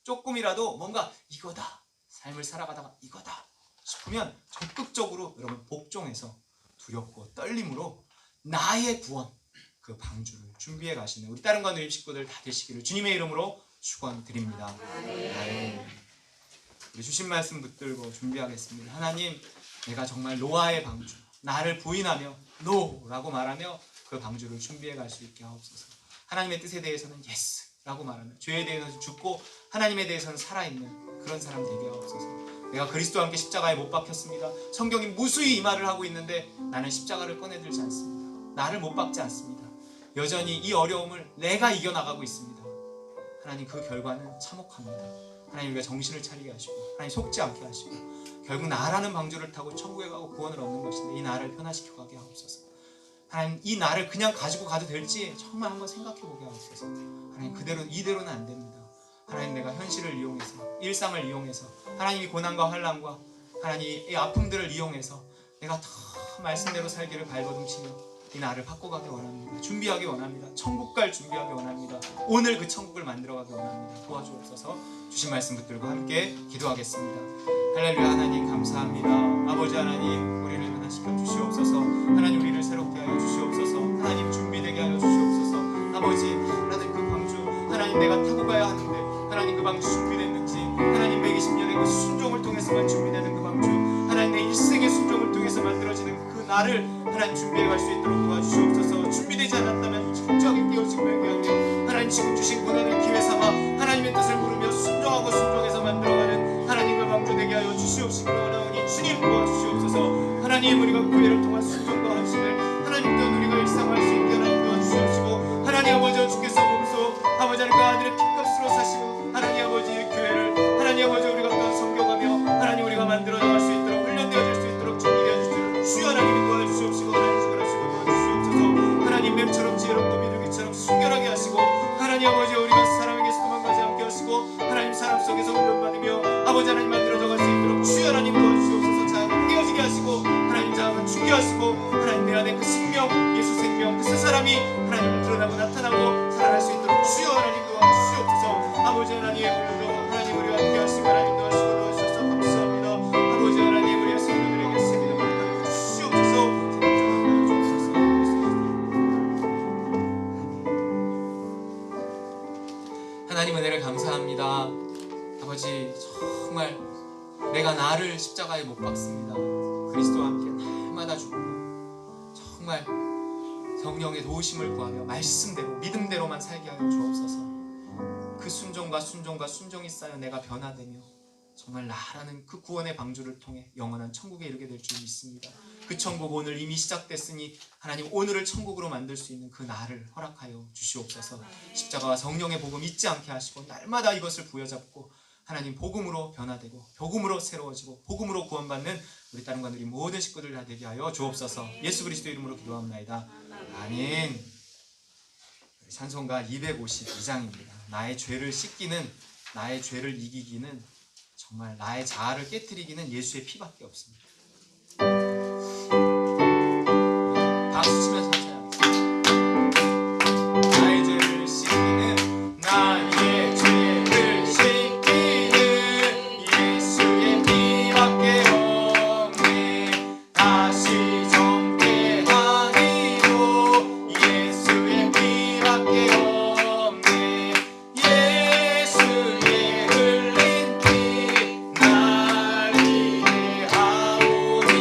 조금이라도 뭔가 이거다, 삶을 살아가다가 이거다 싶으면 적극적으로 여러분 복종해서 두렵고 떨림으로 나의 구원, 그 방주를 준비해 가시는 우리 다른 관 누림 식구들 다 되시기를 주님의 이름으로 축원드립니다. 네. 우리 주신 말씀 붙들고 준비하겠습니다. 하나님, 내가 정말 노아의 방주, 나를 부인하며 노라고 말하며 그 방주를 준비해 갈 수 있게 하옵소서. 하나님의 뜻에 대해서는 예스 라고 말하며 죄에 대해서는 죽고 하나님에 대해서는 살아있는 그런 사람 되게 하옵소서. 내가 그리스도와 함께 십자가에 못 박혔습니다. 성경이 무수히 이 말을 하고 있는데 나는 십자가를 꺼내들지 않습니다. 나를 못 박지 않습니다. 여전히 이 어려움을 내가 이겨나가고 있습니다. 하나님, 그 결과는 참혹합니다. 하나님, 우리가 정신을 차리게 하시고 하나님 속지 않게 하시고 결국 나라는 방주를 타고 천국에 가고 구원을 얻는 것인데 이 나를 변화시켜 가게 하옵소서. 하나님, 이 나를 그냥 가지고 가도 될지 정말 한번 생각해 보게 하옵소서. 하나님, 이대로는 안 됩니다. 하나님, 내가 현실을 이용해서, 일상을 이용해서, 하나님이 고난과 환난과 하나님 이 아픔들을 이용해서 내가 더 말씀대로 살기를 발버둥치며 이 나를 바꿔가기 원합니다. 준비하기 원합니다. 천국 갈 준비하기 원합니다. 오늘 그 천국을 만들어가기 원합니다. 도와주옵소서. 주신 말씀 붙들고 함께 기도하겠습니다. 할렐루야. 하나님 감사합니다. 아버지 하나님, 우리를 변화시켜 주시옵소서. 하나님, 우리를 새롭게 하여 주시옵소서. 하나님, 준비되게 하여 주시옵소서. 아버지, 하나님, 그 방주 하나님 내가 타고 가야 하는데 하나님 그 방주 준비됐는지, 하나님 120년의 그 순종을 통해서만 준비되는 그 방주, 하나님 내 일생의 순종을 통해서 만들어지는 그 나를 하나님 준비해 갈 수 있도록 도와주시옵소서. 준비되지 않았다면 철저하게 깨어지고 회개하며 하나님 지금 주신 고난을 기회 삼아 하나님의 뜻을 물으며 순종하고 순종해서 만들어가는 하나님의 방주 되게 하여 주시옵시기 원하오니 주님 도와주시옵소서. 하나님, 우리가 구애를 통한 순종과 헌신을 하나님 또한 우리가 일상할 수 있게 하나님 도와주시옵시고, 하나님 아버지 주께서 몸소 아버지 하나님 그 아들의 핏값으로 사시고 하나님 아버지의 교회를 하나님 아버지 우리가 또한 섬겨가며 하나님 우리가 만들어 나갈 수 있도록 훈련되어질 수 있도록 준비되어 주시도록 주여 하나님이 도와주시옵시고, 하나님 주관하시고 도와주시옵소서. 하나님 뱀처럼 지혜롭고 비둘기처럼 순결하게 하시고, 하나님 아버지 우리가 사람에게서 도망가지 않게 하시고, 하나님 사람 속에서 훈련받으며 아버지 하나님 만들어 나갈 수 있도록 주여 하나님 도와주시옵소서. 자아가 깨어지게 하시고 하나님 자아가 죽게 하시고, 하나님 내 안에 그 생명, 예수 생명, 그 새 사람이 하나님 드러나고 나타나고 살아날 수 있도록 주여 하나님 도와주시옵소서. 아버지 하나님의 물도 하나님 우리와 함께 하시고 하나님 도와주셔서 감사합니다. 아버지 하나님, 우리의 성도들에게 새 믿음을 가르쳐 주시옵소서. 하나님 은혜를 감사합니다. 아버지, 정말 내가 나를 십자가에 못 박습니다. 그리스도와 함께 날마다 죽고 정말 성령의 도우심을 구하며 말씀대로 믿음대로만 살게 하여 주옵소서. 그 순종과 순종이 쌓여 내가 변화되며 정말 나라는 그 구원의 방주를 통해 영원한 천국에 이르게 될 줄 믿습니다. 그 천국 오늘 이미 시작됐으니 하나님 오늘을 천국으로 만들 수 있는 그 나를 허락하여 주시옵소서. 십자가와 성령의 복음 잊지 않게 하시고 날마다 이것을 부여잡고 하나님 복음으로 변화되고 복음으로 새로워지고 복음으로 구원받는 우리 딸과 우리 모든 식구들 다 되게 하여 주옵소서. 예수 그리스도 이름으로 기도합나이다. 아멘. 찬송가 252장입니다. 나의 죄를 씻기는, 나의 죄를 이기기는, 정말 나의 자아를 깨트리기는 예수의 피밖에 없습니다. 박수 치면서 찬양합니다. 나의 죄를 씻기는, 나의 죄를 씻기는 예수의 피밖에 없네. 다시 정죄 아니고 예수의 피밖에 없네. 예수의 흘린 피 날 이해하오니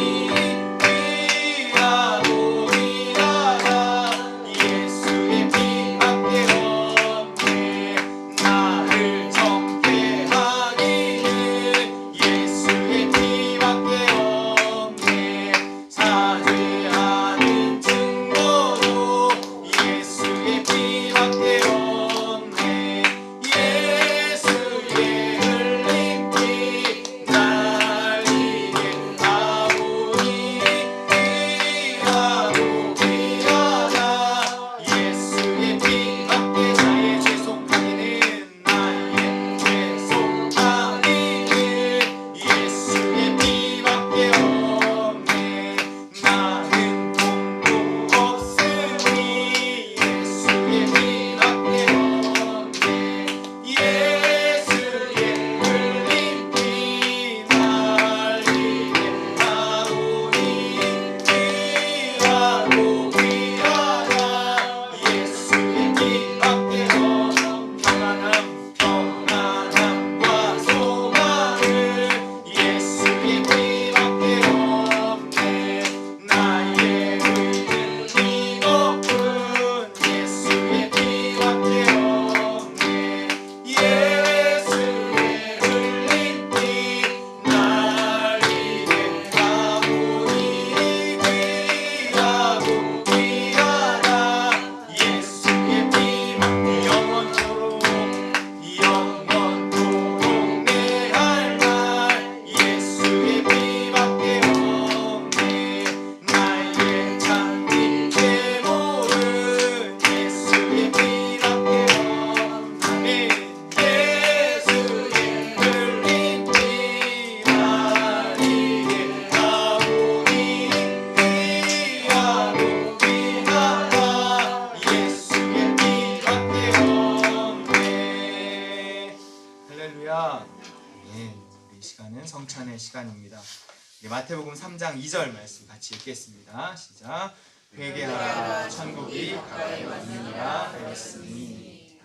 마태복음 3장 2절 말씀 같이 읽겠습니다. 시작. 회개하라 천국이 가까이 왔느니라 하였으니.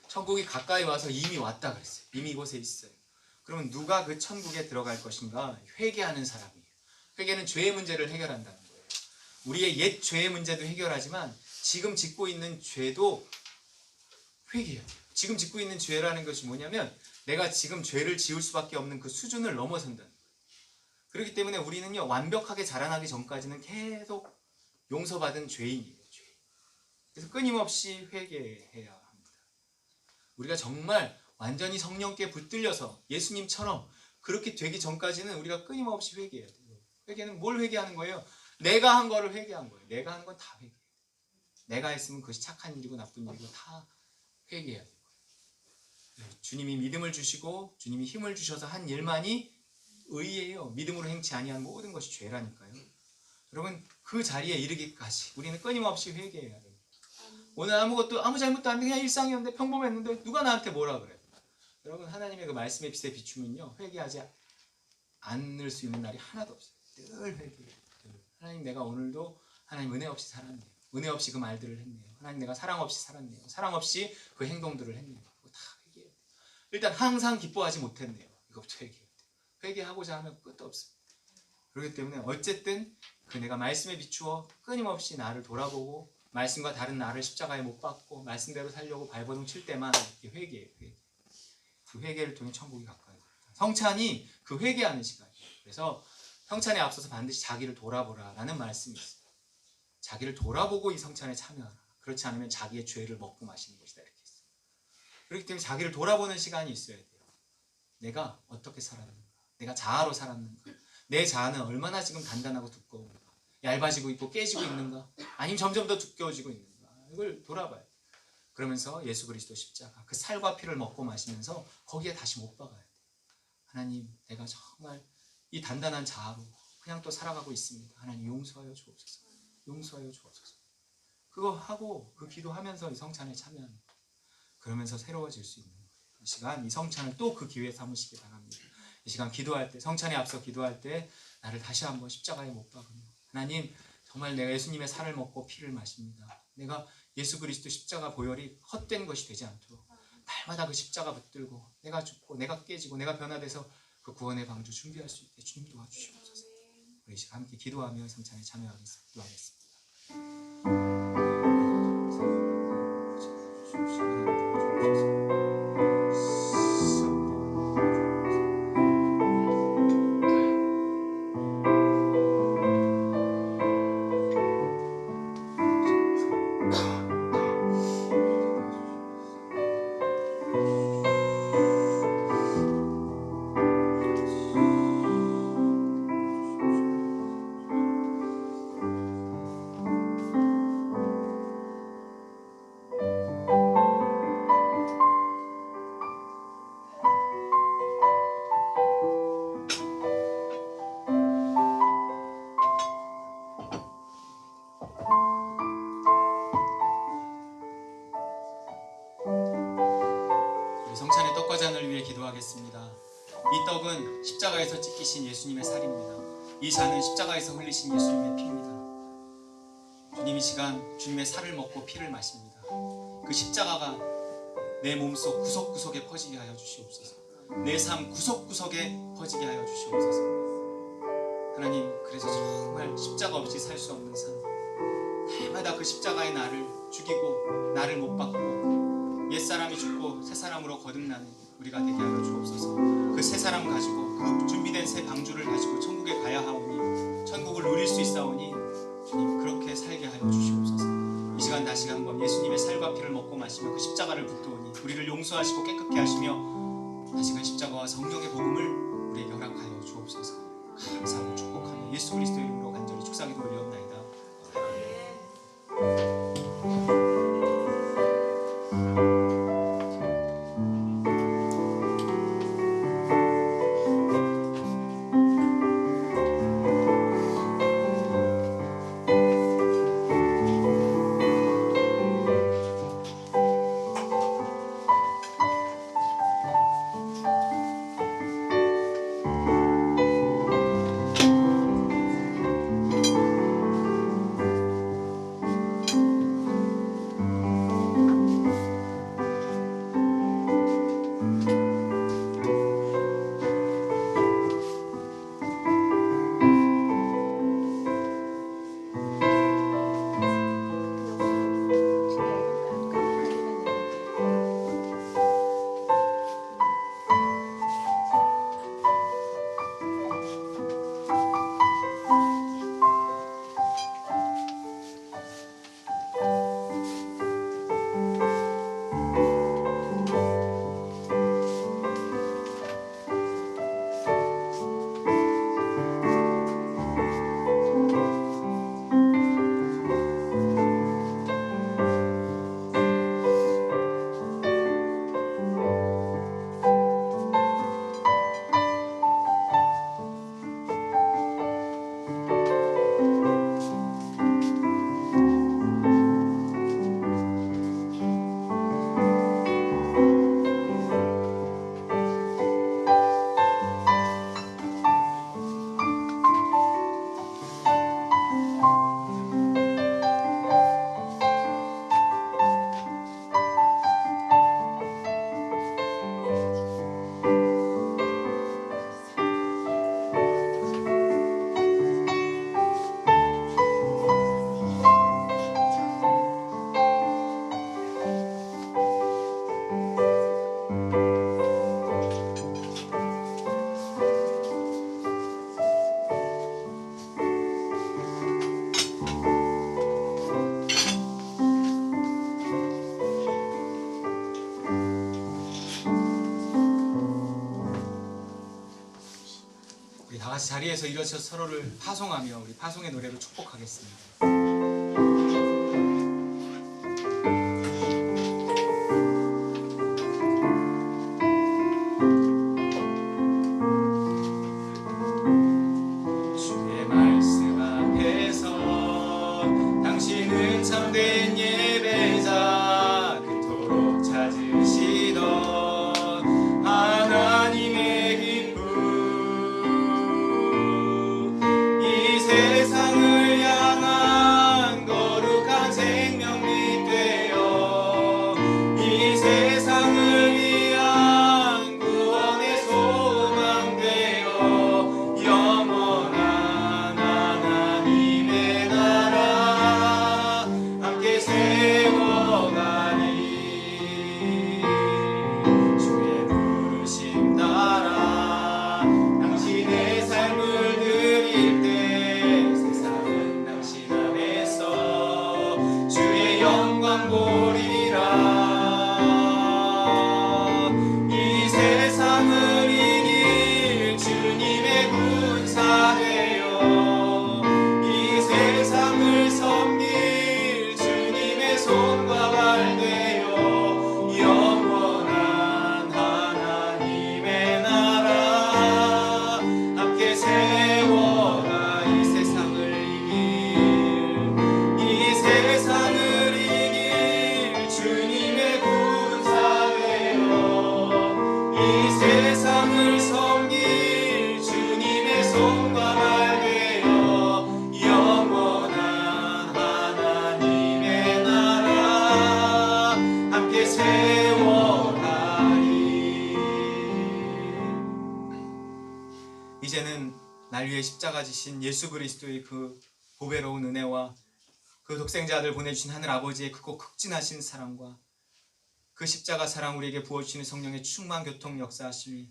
천국이 가까이 와서 이미 왔다 그랬어요. 이미 이곳에 있어요. 그러면 누가 그 천국에 들어갈 것인가? 회개하는 사람이에요. 회개는 죄의 문제를 해결한다는 거예요. 우리의 옛 죄의 문제도 해결하지만 지금 짓고 있는 죄도 회개해요. 지금 짓고 있는 죄라는 것이 뭐냐면 내가 지금 죄를 지을 수밖에 없는 그 수준을 넘어선다는 거예요. 그렇기 때문에 우리는요, 완벽하게 자라나기 전까지는 계속 용서받은 죄인이에요. 죄. 그래서 끊임없이 회개해야 합니다. 우리가 정말 완전히 성령께 붙들려서 예수님처럼 그렇게 되기 전까지는 우리가 끊임없이 회개해야 돼요. 회개는 뭘 회개하는 거예요? 내가 한 거를 회개한 거예요. 내가 한 건 다 회개해요. 내가 했으면 그것이 착한 일이고 나쁜 일이고 다 회개해야 돼요. 주님이 믿음을 주시고 주님이 힘을 주셔서 한 일만이 의예요. 믿음으로 행치 아니한 모든 것이 죄라니까요. 여러분, 그 자리에 이르기까지 우리는 끊임없이 회개해야 돼요. 오늘 아무 잘못도 안 돼, 그냥 일상이었는데 평범했는데 누가 나한테 뭐라 그래? 여러분, 하나님의 그 말씀의 빛에 비추면요, 회개하지 않을 수 있는 날이 하나도 없어요. 늘 회개해요. 하나님, 내가 오늘도 하나님 은혜 없이 살았네요. 은혜 없이 그 말들을 했네요. 하나님, 내가 사랑 없이 살았네요. 사랑 없이 그 행동들을 했네요. 그거 다 회개해요. 일단 항상 기뻐하지 못했네요. 이것부터 회개해요. 회개하고자 하면 끝도 없습니다. 그렇기 때문에 어쨌든 그 내가 말씀에 비추어 끊임없이 나를 돌아보고 말씀과 다른 나를 십자가에 못 박고 말씀대로 살려고 발버둥 칠 때만 회개해요. 회개. 그 회개를 통해 천국이 가까이 옵니다. 성찬이 그 회개하는 시간이에요. 그래서 성찬에 앞서서 반드시 자기를 돌아보라 라는 말씀이 있어요. 자기를 돌아보고 이 성찬에 참여하라. 그렇지 않으면 자기의 죄를 먹고 마시는 것이다, 이렇게 했어요. 그렇기 때문에 자기를 돌아보는 시간이 있어야 돼요. 내가 어떻게 살았는가? 내가 자아로 살았는가? 내 자아는 얼마나 지금 단단하고 두꺼운가? 얇아지고 있고 깨지고 있는가? 아니면 점점 더 두꺼워지고 있는가? 이걸 돌아봐요. 그러면서 예수 그리스도 십자가, 그 살과 피를 먹고 마시면서 거기에 다시 못 박아야 돼요. 하나님, 내가 정말 이 단단한 자아로 그냥 또 살아가고 있습니다. 하나님, 용서하여 주옵소서. 용서하여 주옵소서. 그거 하고 그 기도하면서 이 성찬에 참여하는 거예요. 그러면서 새로워질 수 있는 거예요. 이 시간, 이 성찬을 또 그 기회에 삼으시기 바랍니다. 이 시간 기도할 때, 성찬에 앞서 기도할 때 나를 다시 한번 십자가에 못 박으며, 하나님, 정말 내가 예수님의 살을 먹고 피를 마십니다. 내가 예수 그리스도 십자가 보혈이 헛된 것이 되지 않도록 날마다 그 십자가 붙들고 내가 죽고 내가 깨지고 내가 변화돼서 그 구원의 방주 준비할 수 있게 주님 도와주시옵소서. 우리 이 시간 함께 기도하며 성찬에 참여하겠습니다. 기도하겠습니다. 성찬의 떡과 잔을 위해 기도하겠습니다. 이 떡은 십자가에서 찢기신 예수님의 살입니다. 이 잔은 십자가에서 흘리신 예수님의 피입니다. 주님, 이 시간 주님의 살을 먹고 피를 마십니다. 그 십자가가 내 몸속 구석구석에 퍼지게 하여 주시옵소서. 내 삶 구석구석에 퍼지게 하여 주시옵소서. 하나님, 그래서 정말 십자가 없이 살 수 없는 삶, 날마다 그 십자가의 나를 죽이고 나를 못 박고 옛사람이 죽고 새사람으로 거듭나는 우리가 되게 하여 주옵소서. 그 새사람 가지고 그 준비된 새 방주를 가지고 천국에 가야 하오니, 천국을 누릴 수 있사오니 주님, 그렇게 살게 하여 주시옵소서. 이 시간 다시 한번 예수님의 살과 피를 먹고 마시며 그 십자가를 붙드오니 우리를 용서하시고 깨끗게 하시며 다시 그 십자가와 성령의 복음을 우리에게 허락하여 주옵소서. 감사하고 축복하며 예수 그리스도의 이름으로 간절히 축사기도 올려옵나이다. 자리에서 일어서서 서로를 파송하며 우리 파송의 노래로 축복하겠습니다. 주의 말씀 앞에서 당신은 참된 예배자 그토록 찾으시던 하나님의 기쁨 이 세상을 향한 거룩한 생명빛 되어 이 세상을 위한 구원의 소망 되어 영원한 하나님의 나라 함께 세워가니 주의 부르심 따라 당신의 삶을 드릴 때 세상은 당신 안에서 주의 영광 보리라 이 세상을 이길 주님의 군사 되어 이 세상을 섬길 주님의 손과 발 되어 영원한 하나님의 나라 함께 세워가 이 세상을 이길 주님의 군사 되어 이 세상을 섬길 주님의 손과 발 되어 영원한 하나님의 나라 함께 세워가리. 이제는 날 위해 십자가 지신 예수 그리스도의 그 보배로운 은혜와 그 독생자 아들 보내주신 하늘 아버지의 크고 극진하신 사랑과 그 십자가 사랑 우리에게 부어주시는 성령의 충만 교통 역사하심이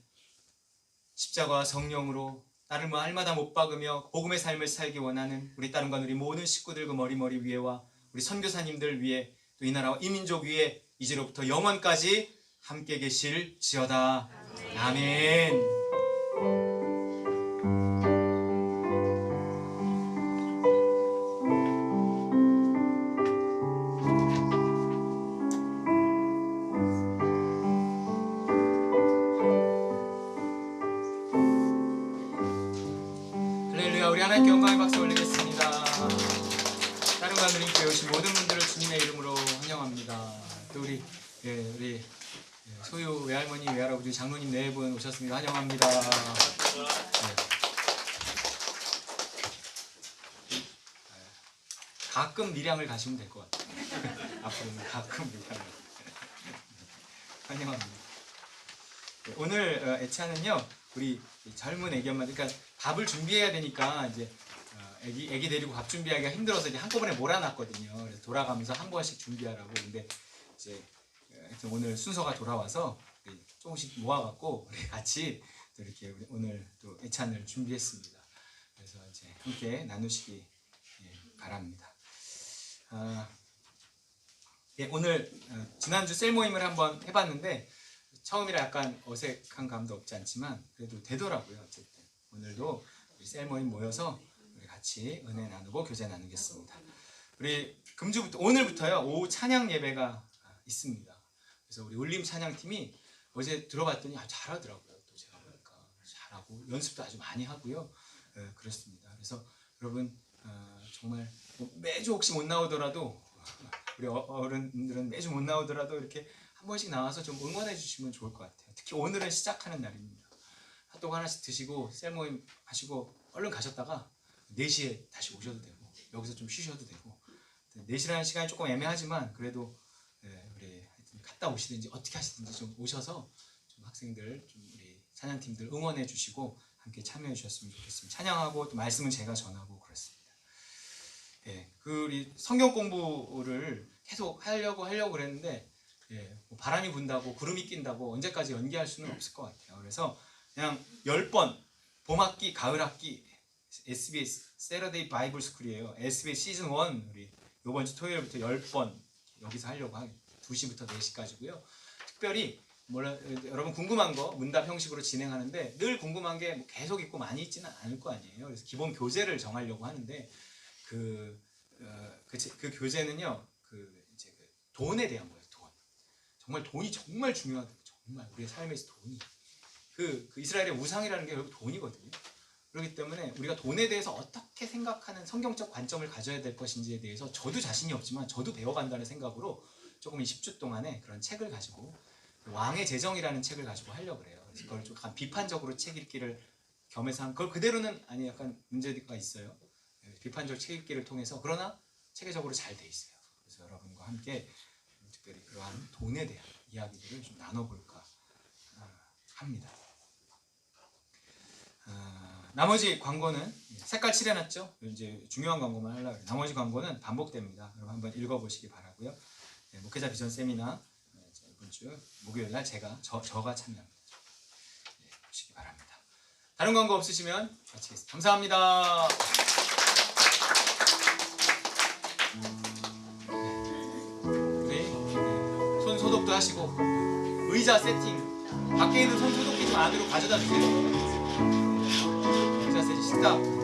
십자가와 성령으로 나를 날마다 못 박으며 복음의 삶을 살기 원하는 우리 따름과 우리 모든 식구들 그 머리 위에와 우리 선교사님들 위에 또 이 나라와 이 민족 위에 이제로부터 영원까지 함께 계실지어다. 아멘. 할렐루야. 우리 하나님께 영광의 박수 올리겠습니다. 다른 하느님께 오신 모든 분들을 주님의 이름으로 환영합니다. 또 우리 소유 외할머니 외할아버지 장로님 네 분 오셨습니다. 환영합니다. 가끔 밀양을 가시면 될 것 같아요. 앞으로는 가끔 밀양을 환영합니다. 오늘 애차는요 우리 젊은 애기 엄마들, 그러니까 밥을 준비해야 되니까 이제 애기 데리고 밥 준비하기가 힘들어서 이제 한꺼번에 몰아놨거든요. 그래서 돌아가면서 한 번씩 준비하라고. 근데 이제 하여튼 오늘 순서가 돌아와서 조금씩 모아갖고 우리 같이 또 이렇게 오늘 또 애찬을 준비했습니다. 그래서 이제 함께 나누시기 바랍니다. 오늘 지난주 셀 모임을 한번 해봤는데 처음이라 약간 어색한 감도 없지 않지만 그래도 되더라고요. 어쨌든 오늘도 우리 셀 모임 모여서 우리 같이 은혜 나누고 교제 나누겠습니다. 우리 금주부터 오늘부터요 오후 찬양 예배가 있습니다. 그래서 우리 울림 찬양팀이 어제 들어봤더니 잘하더라고요. 또 제가 보니까 잘하고 연습도 아주 많이 하고요. 그렇습니다. 그래서 여러분 정말 매주 혹시 못 나오더라도 우리 어른들은 매주 못 나오더라도 이렇게 한 번씩 나와서 좀 응원해 주시면 좋을 것 같아요. 특히 오늘은 시작하는 날입니다. 핫도그 하나씩 드시고 셀 모임 하시고 얼른 가셨다가 4시에 다시 오셔도 되고 여기서 좀 쉬셔도 되고 4시라는 시간이 조금 애매하지만 그래도 우리 하여튼 갔다 오시든지 어떻게 하시든지 좀 오셔서 좀 학생들 좀 우리 찬양팀들 응원해 주시고 함께 참여해 주셨으면 좋겠습니다. 찬양하고 또 말씀은 제가 전하고 그렇습니다. 그 우리 성경 공부를 계속 하려고 그랬는데 뭐 바람이 분다고 구름이 낀다고 언제까지 연기할 수는 없을 것 같아요. 그래서 그냥 10번 봄학기, 가을학기 SBS 세러데이 바이블 스쿨이에요. SBS 시즌 1 우리 이번 주 토요일부터 10번 여기서 하려고 하겠습니다. 2시부터 4시까지고요. 특별히 여러분 궁금한 거 문답 형식으로 진행하는데 늘 궁금한 게 뭐 계속 있고 많이 있지는 않을 거 아니에요. 그래서 기본 교재를 정하려고 하는데 그 교재는요 이제 돈에 대한 거예요. 돈. 정말 돈이 정말 중요하다. 정말 우리의 삶에서 돈이 그 이스라엘의 우상이라는 게 결국 돈이거든요. 그렇기 때문에 우리가 돈에 대해서 어떻게 생각하는 성경적 관점을 가져야 될 것인지에 대해서 저도 자신이 없지만 저도 배워간다는 생각으로 조금 이 10주 동안에 그런 책을 가지고 왕의 재정이라는 책을 가지고 하려고 그래요. 그래서 그걸 좀 약간 비판적으로 책 읽기를 겸해서 한 그걸 그대로는 아니 약간 문제가 있어요. 비판적 책 읽기를 통해서 그러나 체계적으로 잘 돼 있어요. 그래서 여러분과 함께 특별히 그러한 돈에 대한 이야기들을 좀 나눠볼까 합니다. 나머지 광고는 색깔 칠해놨죠. 이제 중요한 광고만 하려고 해요. 나머지 광고는 반복됩니다. 여러분 한번 읽어보시기 바라고요. 네, 목회자 비전 세미나 이번 주 목요일날 저가 참여합니다. 네, 보시기 바랍니다. 다른 광고 없으시면 마치겠습니다. 감사합니다. 우리 손 소독도 하시고 의자 세팅 밖에 있는 손 소독기 좀 안으로 가져다 주세요. 의자 세팅 식탁